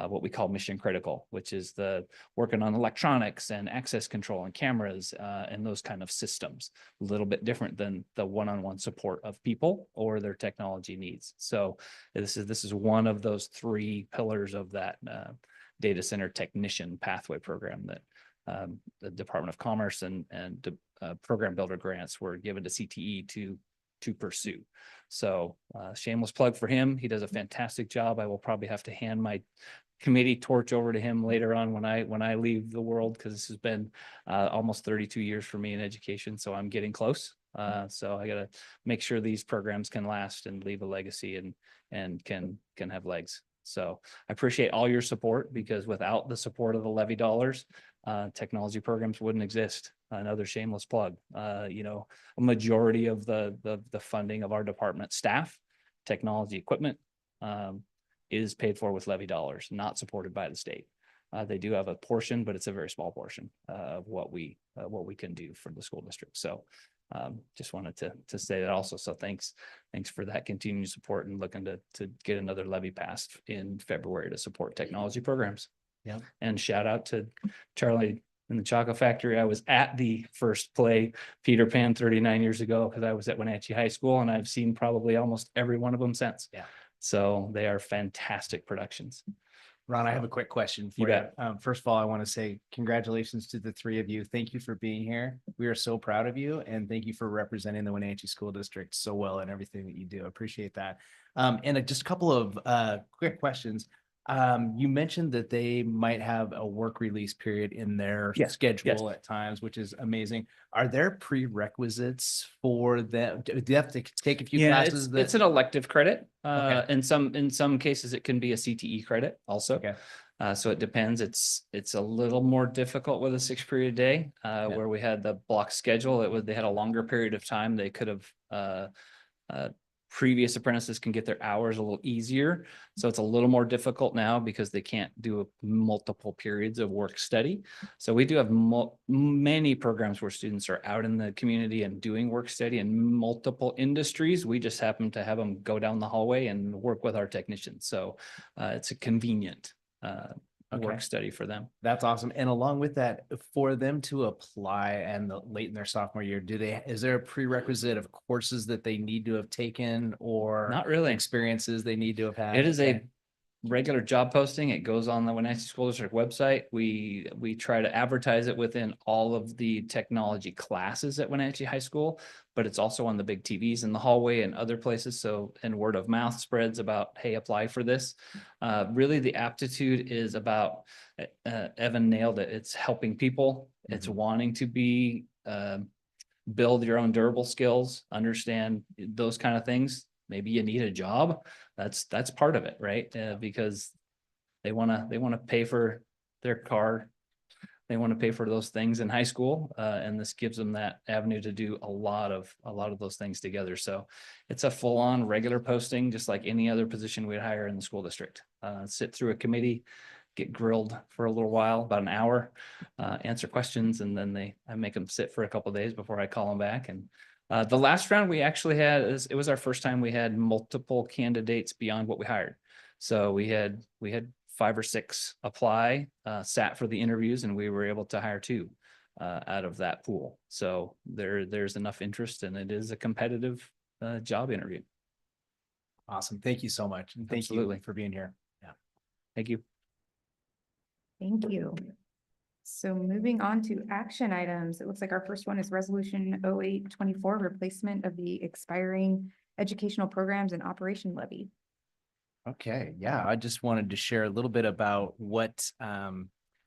what we call mission critical, which is the working on electronics and access control and cameras and those kind of systems. A little bit different than the one-on-one support of people or their technology needs. So this is one of those 3 pillars of that data center technician pathway program that the Department of Commerce and program builder grants were given to CTE to pursue. So shameless plug for him. He does a fantastic job. I will probably have to hand my committee torch over to him later on when I leave the world, because this has been almost 32 years for me in education. So I'm getting close. So I got to make sure these programs can last and leave a legacy and can have legs. So I appreciate all your support, because without the support of the levy dollars, technology programs wouldn't exist. Another shameless plug. A majority of the funding of our department staff, technology equipment, is paid for with levy dollars, not supported by the state. They do have a portion, but it's a very small portion of what we can do for the school district. So just wanted to say that also. So thanks for that continued support, and looking to get another levy passed in February to support technology programs. Yeah. And shout out to Charlie in the Chocolate Factory. I was at the first play, Peter Pan, 39 years ago, because I was at Wenatchee High School, and I've seen probably almost every one of them since. Yeah. So they are fantastic productions. Ron, I have a quick question for You you. bet. First of all, I want to say congratulations to the 3 of you. Thank you for being here. We are so proud of you, and thank you for representing the Wenatchee School District so well in everything that you do. I appreciate that. And just a couple of quick questions. You mentioned that they might have a work release period in their schedule at times, which is amazing. Are there prerequisites for them? Do you have to take a few classes? It's an elective credit. Okay. In some cases, it can be a CTE credit also. Okay. So it depends. It's a little more difficult with a 6-period day, where we had the block schedule. They had a longer period of time. They could have previous apprentices can get their hours a little easier. So it's a little more difficult now because they can't do multiple periods of work study. So we do have many programs where students are out in the community and doing work study in multiple industries. We just happen to have them go down the hallway and work with our technicians. So it's a convenient work study for them. That's awesome. And along with that, for them to apply and late in their sophomore year, is there a prerequisite of courses that they need to have taken, or Not really experiences they need to have had? It is a regular job posting. It goes on the Wenatchee School District website. We try to advertise it within all of the technology classes at Wenatchee High School, but it's also on the big TVs in the hallway and other places. So, and word of mouth spreads about, hey, apply for this. Really, the aptitude is about, Evan nailed it. It's helping people. It's wanting to be, build your own durable skills, understand those kind of things. Maybe you need a job. That's part of it, right? Because they want to pay for their car. They want to pay for those things in high school. And this gives them that avenue to do a lot of those things together. So it's a full on regular posting, just like any other position we'd hire in the school district. Sit through a committee, get grilled for a little while, about an hour, answer questions, and then I make them sit for a couple of days before I call them back. And the last round we actually had it was our first time we had multiple candidates beyond what we hired. So we had 5 or 6 apply, sat for the interviews, and we were able to hire 2 out of that pool. So there's enough interest, and it is a competitive job interview. Awesome. Thank you so much. And thank Absolutely. you for being here. Yeah. Thank you. Thank you. So moving on to action items, it looks like our first one is resolution 0824, replacement of the expiring educational programs and operation levy. Okay, yeah, I just wanted to share a little bit about what,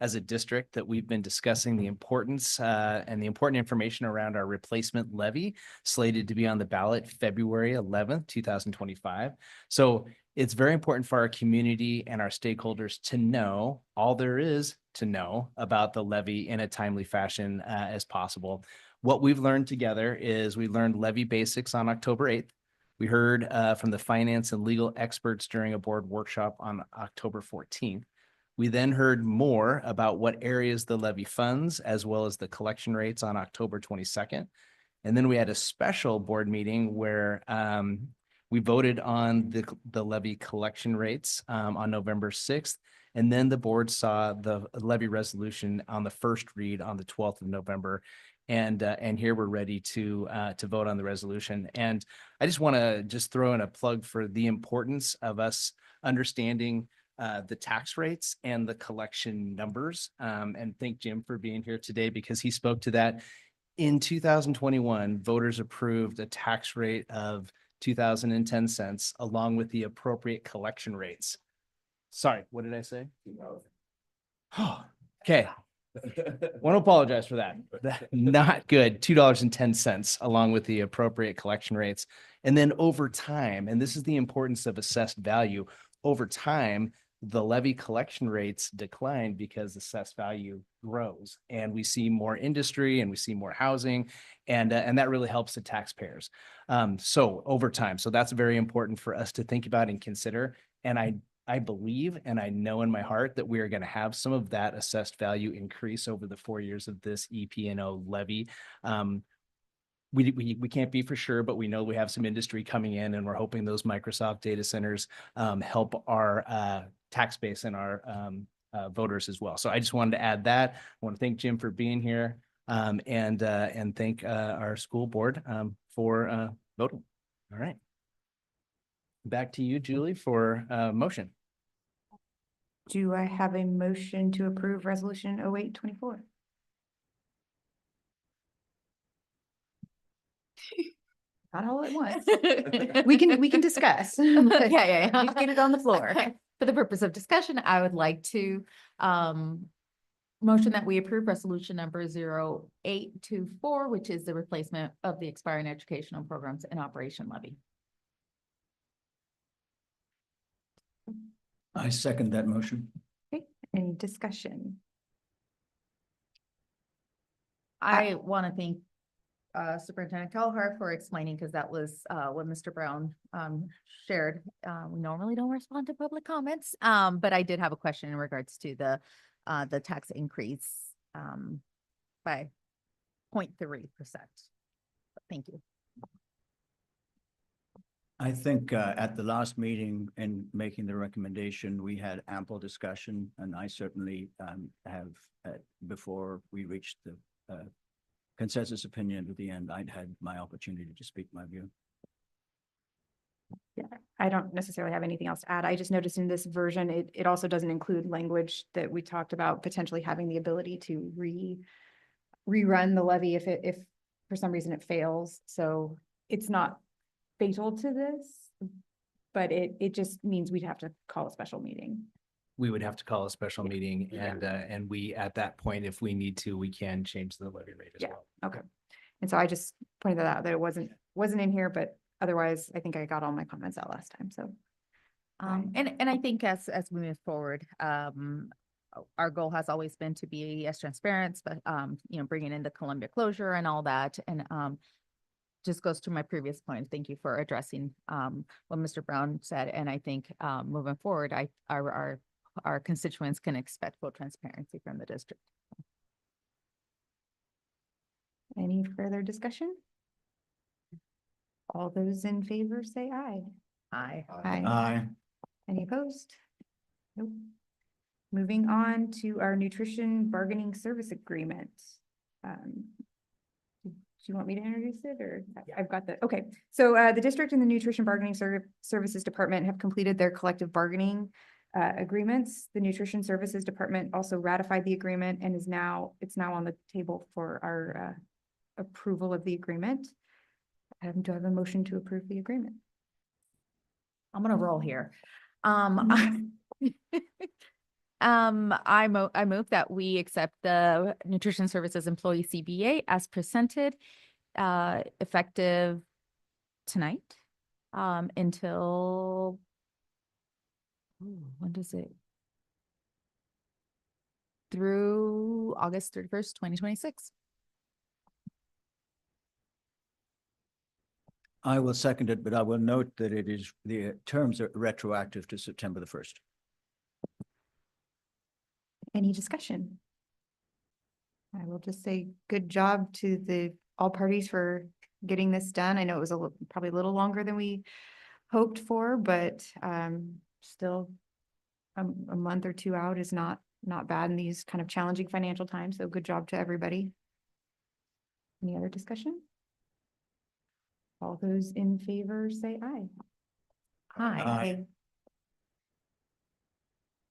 as a district, that we've been discussing the importance and the important information around our replacement levy slated to be on the ballot February 11th, 2025. So it's very important for our community and our stakeholders to know all there is to know about the levy in a timely fashion as possible. What we've learned together is we learned levy basics on October 8th. We heard from the finance and legal experts during a board workshop on October 14th. We then heard more about what areas the levy funds, as well as the collection rates on October 22nd. And then we had a special board meeting where we voted on the levy collection rates on November 6th. And then the board saw the levy resolution on the first read on the 12th of November. And here we're ready to vote on the resolution. And I just want to just throw in a plug for the importance of us understanding the tax rates and the collection numbers. And thank Jim for being here today because he spoke to that. In 2021, voters approved a tax rate of 2010 cents along with the appropriate collection rates. Sorry, what did I say? Oh, okay. Want to apologize for that. Not good. $2.10 along with the appropriate collection rates. And then over time, and this is the importance of assessed value, over time, the levy collection rates decline because assessed value grows and we see more industry and we see more housing and that really helps the taxpayers. So over time, so that's very important for us to think about and consider. And I believe and I know in my heart that we are going to have some of that assessed value increase over the 4 years of this EP&O levy. We can't be for sure, but we know we have some industry coming in and we're hoping those Microsoft data centers help our tax base and our voters as well. So I just wanted to add that. I want to thank Jim for being here and thank our school board for voting. All right. Back to you, Julie, for motion. Do I have a motion to approve resolution 0824? Not all at once. We can discuss. Yeah. Just get it on the floor. For the purpose of discussion, I would like to motion that we approve resolution number 0824, which is the replacement of the expiring educational programs and operation levy. I second that motion. Okay, any discussion? I want to thank Superintendent Kelleher for explaining, because that was what Mr. Brown shared. We normally don't respond to public comments, but I did have a question in regards to the tax increase by 0.3%. Thank you. I think at the last meeting in making the recommendation, we had ample discussion, and I certainly have, before we reached the consensus opinion at the end, I'd had my opportunity to speak my view. Yeah, I don't necessarily have anything else to add. I just noticed in this version, it also doesn't include language that we talked about potentially having the ability to rerun the levy if for some reason it fails. So it's not fatal to this, but it just means we'd have to call a special meeting. We would have to call a special meeting Yeah. and we, at that point, if we need to, we can change the levy rate as Yeah. well. Okay. And so I just pointed that out that it wasn't in here, but otherwise I think I got all my comments out last time. So And I think as we move forward, our goal has always been to be as transparent, but you know, bringing in the Columbia closure and all that, and just goes to my previous point. Thank you for addressing what Mr. Brown said, and I think moving forward, our constituents can expect full transparency from the district. any further discussion? All those in favor say aye. Aye. Aye. Any opposed? Nope. Moving on to our nutrition bargaining service agreement. Do you want me to introduce it or I've got the, okay. So the district and the nutrition bargaining services department have completed their collective bargaining agreements. The nutrition services department also ratified the agreement and it's now on the table for our approval of the agreement. Do I have a motion to approve the agreement? I'm gonna roll here. I move that we accept the nutrition services employee CBA as presented, effective tonight, until, when does it? Through August 31st, 2026. I will second it, but I will note that it is, the terms are retroactive to September the 1st. Any discussion? I will just say good job to all parties for getting this done. I know it was probably a little longer than we hoped for, but still a month or two out is not bad in these kind of challenging financial times. So good job to everybody. Any other discussion? All those in favor say aye. Aye.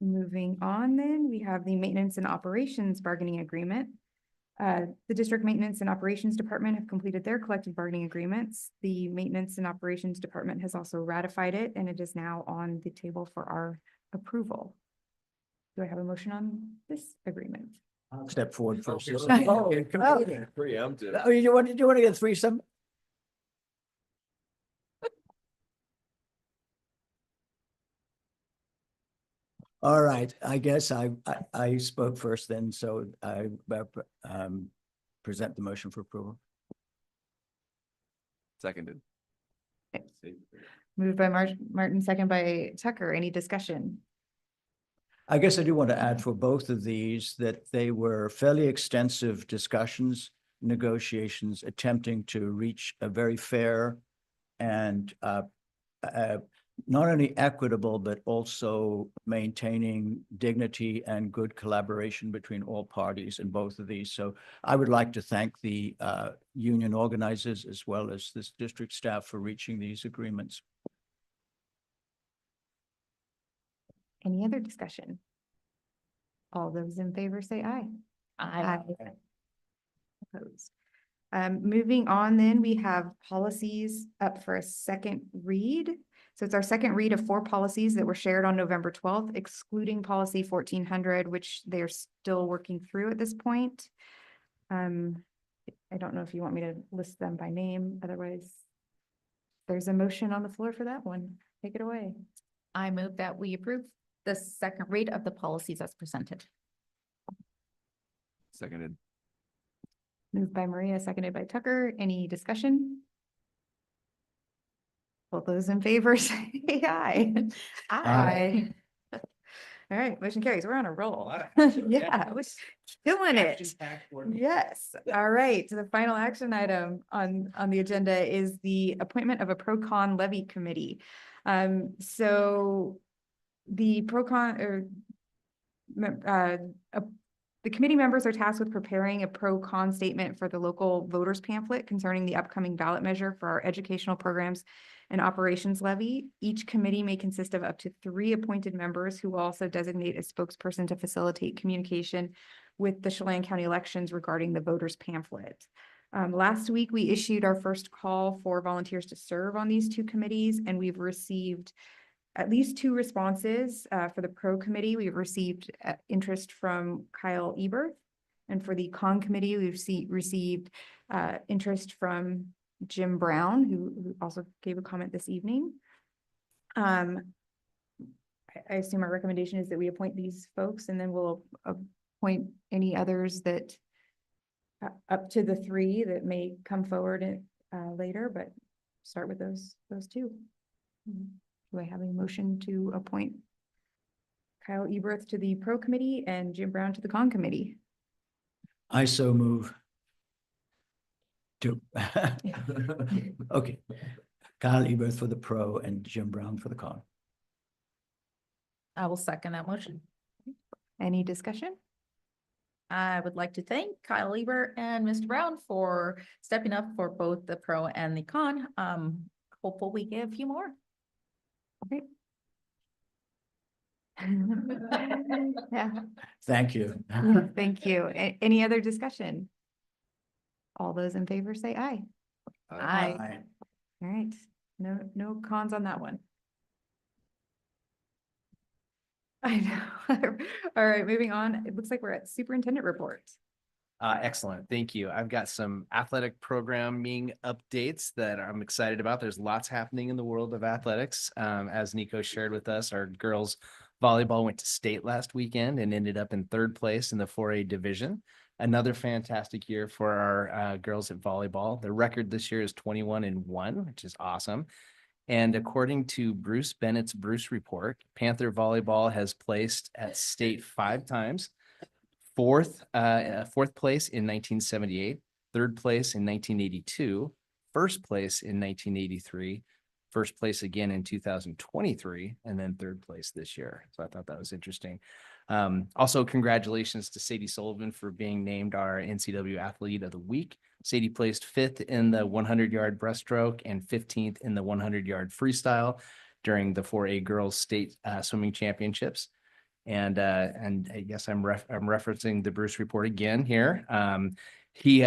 Moving on then, we have the maintenance and operations bargaining agreement. The district maintenance and operations department have completed their collective bargaining agreements. The maintenance and operations department has also ratified it and it is now on the table for our approval. Do I have a motion on this agreement? I'll step forward first. Preemptive. Oh, you want to get threesome? All right, I guess I spoke first then, so I present the motion for approval. Seconded. Moved by Martin, second by Tucker. Any discussion? I guess I do want to add for both of these that they were fairly extensive discussions, negotiations, attempting to reach a very fair and not only equitable, but also maintaining dignity and good collaboration between all parties in both of these. So I would like to thank the union organizers as well as this district staff for reaching these agreements. Any other discussion? All those in favor say aye. Aye. Opposed. Moving on then, we have policies up for a second read. So it's our second read of 4 policies that were shared on November 12th, excluding policy 1400, which they're still working through at this point. I don't know if you want me to list them by name, otherwise there's a motion on the floor for that one. Take it away. I move that we approve the second read of the policies as presented. Seconded. Moved by Maria, seconded by Tucker. Any discussion? All those in favor say aye. Aye. All right, motion carries. We're on a roll. Yeah, we're killing it. Yes. All right. So the final action item on the agenda is the appointment of a pro-con levy committee. So the pro-con The committee members are tasked with preparing a pro-con statement for the local voters pamphlet concerning the upcoming ballot measure for our educational programs and operations levy. Each committee may consist of up to 3 appointed members who will also designate a spokesperson to facilitate communication with the Chelan County elections regarding the voters pamphlet. Last week, we issued our first call for volunteers to serve on these 2 committees, and we've received at least 2 responses. For the pro committee, we've received interest from Kyle Eberth. And for the con committee, we've received interest from Jim Brown, who also gave a comment this evening. I assume our recommendation is that we appoint these folks, and then we'll appoint any others that up to the 3 that may come forward later, but start with those 2. Do I have a motion to appoint Kyle Eberth to the pro committee and Jim Brown to the con committee? I so move. To okay. Kyle Eberth for the pro and Jim Brown for the con. I will second that motion. Any discussion? I would like to thank Kyle Lieber and Mr. Brown for stepping up for both the pro and the con. Hopeful we get a few more. Okay. Yeah. Thank you. Thank you. Any other discussion? All those in favor say aye. Aye. All right. No cons on that one. I know. All right, moving on. It looks like we're at superintendent report. Excellent. Thank you. I've got some athletic programming updates that I'm excited about. There's lots happening in the world of athletics. As Nico shared with us, our girls volleyball went to state last weekend and ended up in 3rd place in the 4A division. Another fantastic year for our girls at volleyball. The record this year is 21-1, which is awesome. And according to Bruce Bennett's Bruce Report, Panther volleyball has placed at state 5 times. 4th place in 1978, 3rd place in 1982, 1st place in 1983, 1st place again in 2023, and then 3rd place this year. So I thought that was interesting. Also, congratulations to Sadie Sullivan for being named our NCW Athlete of the Week. Sadie placed 5th in the 100-yard breaststroke and 15th in the 100-yard freestyle during the 4A Girls State Swimming Championships. And yes, I'm referencing the Bruce Report again here. He's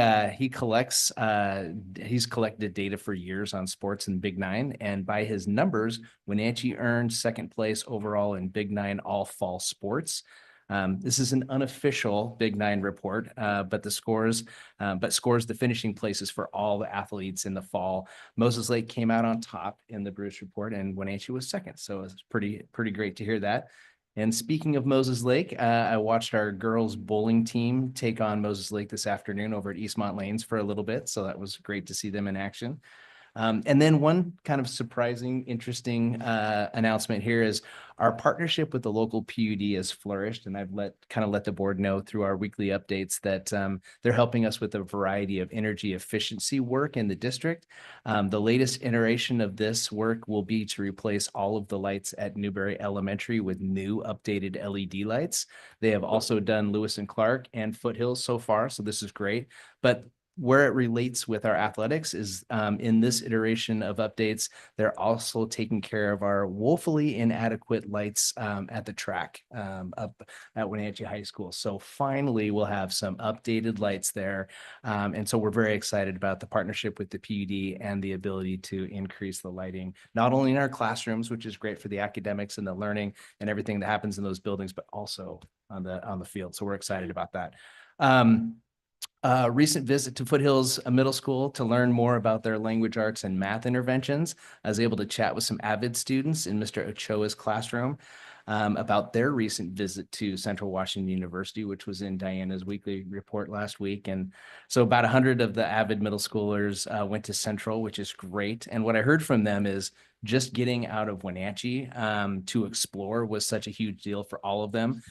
collected data for years on sports in Big 9, and by his numbers, Wenatchee earned 2nd place overall in Big 9 all fall sports. This is an unofficial Big 9 report, but scores the finishing places for all the athletes in the fall. Moses Lake came out on top in the Bruce Report, and Wenatchee was 2nd. So it's pretty great to hear that. And speaking of Moses Lake, I watched our girls bowling team take on Moses Lake this afternoon over at Eastmont Lanes for a little bit. So that was great to see them in action. And then one kind of surprising, interesting announcement here is our partnership with the local PUD has flourished, and I've let the board know through our weekly updates that they're helping us with a variety of energy efficiency work in the district. The latest iteration of this work will be to replace all of the lights at Newberry Elementary with new updated LED lights. They have also done Lewis and Clark and Foothills so far, so this is great. But where it relates with our athletics is in this iteration of updates, they're also taking care of our woefully inadequate lights at the track up at Wenatchee High School. So finally, we'll have some updated lights there. And so we're very excited about the partnership with the PUD and the ability to increase the lighting, not only in our classrooms, which is great for the academics and the learning and everything that happens in those buildings, but also on the field. So we're excited about that. Recent visit to Foothills Middle School to learn more about their language arts and math interventions. I was able to chat with some avid students in Mr. Ochoa's classroom about their recent visit to Central Washington University, which was in Diana's weekly report last week. And so about 100 of the avid middle schoolers went to Central, which is great. And what I heard from them is just getting out of Wenatchee to explore was such a huge deal for all of them.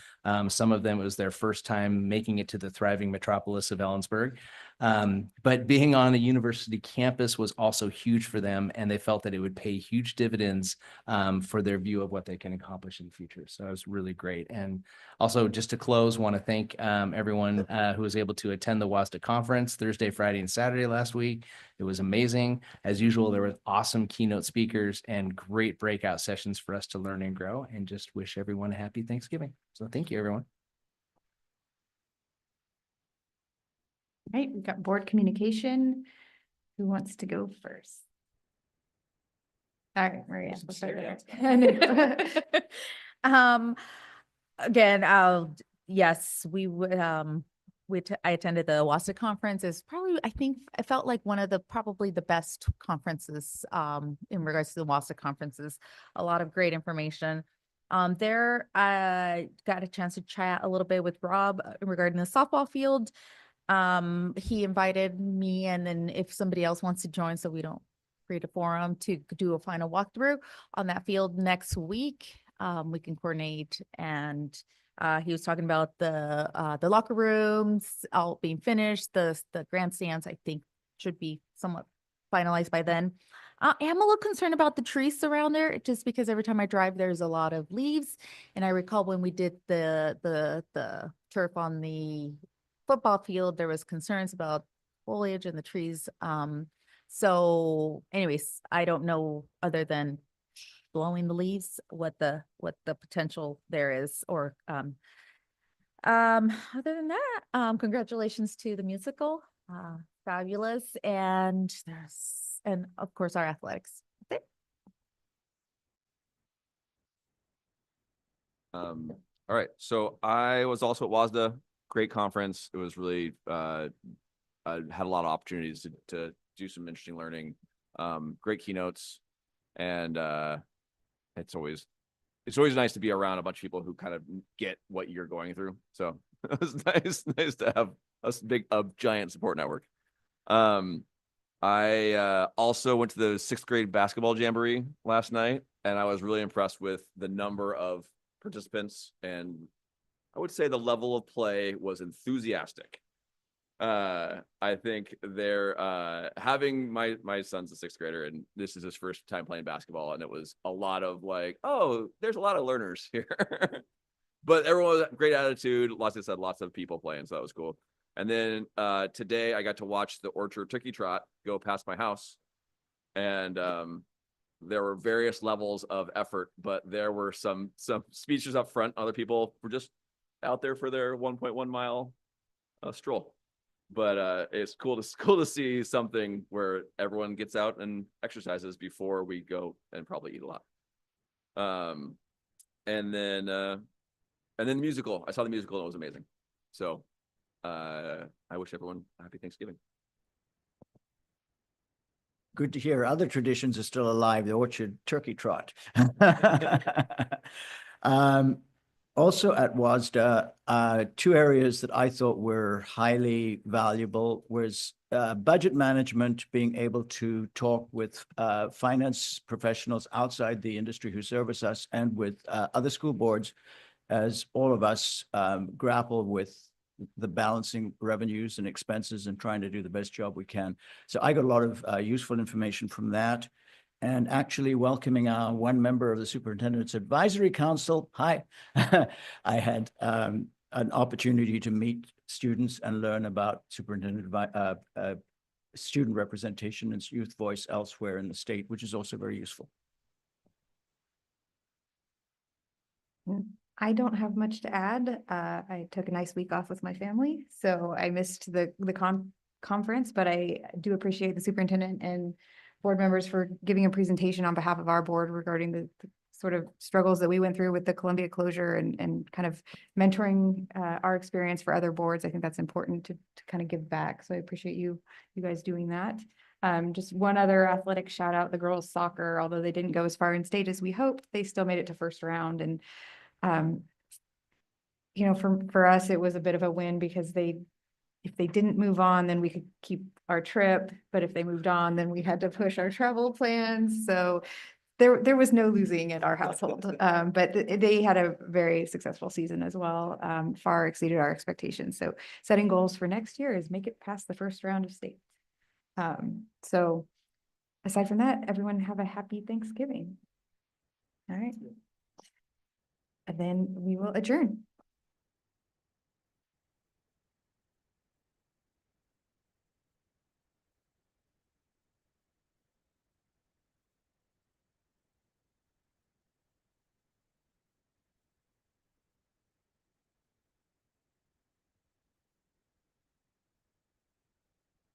Some of them, it was their first time making it to the thriving metropolis of Ellensburg. But being on a university campus was also huge for them, and they felt that it would pay huge dividends for their view of what they can accomplish in the future. So it was really great. And also, just to close, want to thank everyone who was able to attend the WASDA conference Thursday, Friday, and Saturday last week. It was amazing. As usual, there were awesome keynote speakers and great breakout sessions for us to learn and grow, and just wish everyone a happy Thanksgiving. So thank you, everyone. Right, we've got board communication. Who wants to go first? All right, Maria. We'll start there. Again, yes, we would, I attended the WASA conference. Is probably, I think, I felt like one of the, probably the best conferences, in regards to the WASA conferences. A lot of great information. There, I got a chance to chat a little bit with Rob regarding the softball field. He invited me, and then if somebody else wants to join, so we don't create a forum, to do a final walkthrough on that field next week. We can coordinate. And he was talking about the locker rooms all being finished. The grandstands, I think, should be somewhat finalized by then. I am a little concerned about the trees around there, just because every time I drive, there's a lot of leaves. And I recall when we did the turf on the football field, there was concerns about foliage and the trees. So anyways, I don't know, other than blowing the leaves, what the potential there is, or other than that, congratulations to the musical, fabulous. And of course our athletics. That's it. All right, so I was also at WASDA, great conference. It was really I had a lot of opportunities to do some interesting learning, great keynotes, and it's always nice to be around a bunch of people who kind of get what you're going through. So it was nice to have a giant support network. I also went to the 6th grade basketball jamboree last night, and I was really impressed with the number of participants, and I would say the level of play was enthusiastic. I think they're having my son's a 6th grader, and this is his first time playing basketball, and it was a lot of like, oh, there's a lot of learners here. But everyone was great attitude, lots of people playing, so that was cool. And then today I got to watch the Orchard Turkey Trot go past my house, and there were various levels of effort, but there were some speeches up front. Other people were just out there for their 1.1 mile stroll. But it's cool to see something where everyone gets out and exercises before we go and probably eat a lot. And then the musical. I saw the musical and it was amazing. So I wish everyone a happy Thanksgiving. Good to hear other traditions are still alive, the Orchard Turkey Trot. Also at WASDA, 2 areas that I thought were highly valuable was budget management, being able to talk with finance professionals outside the industry who service us, and with other school boards, as all of us grapple with the balancing revenues and expenses and trying to do the best job we can. So I got a lot of useful information from that. And actually welcoming our one member of the Superintendent's Advisory Council. Hi. I had an opportunity to meet students and learn about student representation and youth voice elsewhere in the state, which is also very useful. I don't have much to add. I took a nice week off with my family, so I missed the conference, but I do appreciate the superintendent and board members for giving a presentation on behalf of our board regarding the sort of struggles that we went through with the Columbia closure, and kind of mentoring our experience for other boards. I think that's important to kind of give back. So I appreciate you guys doing that. Just one other athletic shout out, the girls soccer, although they didn't go as far in state as we hoped, they still made it to first round. And you know, for us, it was a bit of a win, because if they didn't move on, then we could keep our trip. But if they moved on, then we had to push our travel plans. So there was no losing at our household, but they had a very successful season as well, far exceeded our expectations. So setting goals for next year is make it past the first round of state. So aside from that, everyone have a happy Thanksgiving. All right. And then we will adjourn.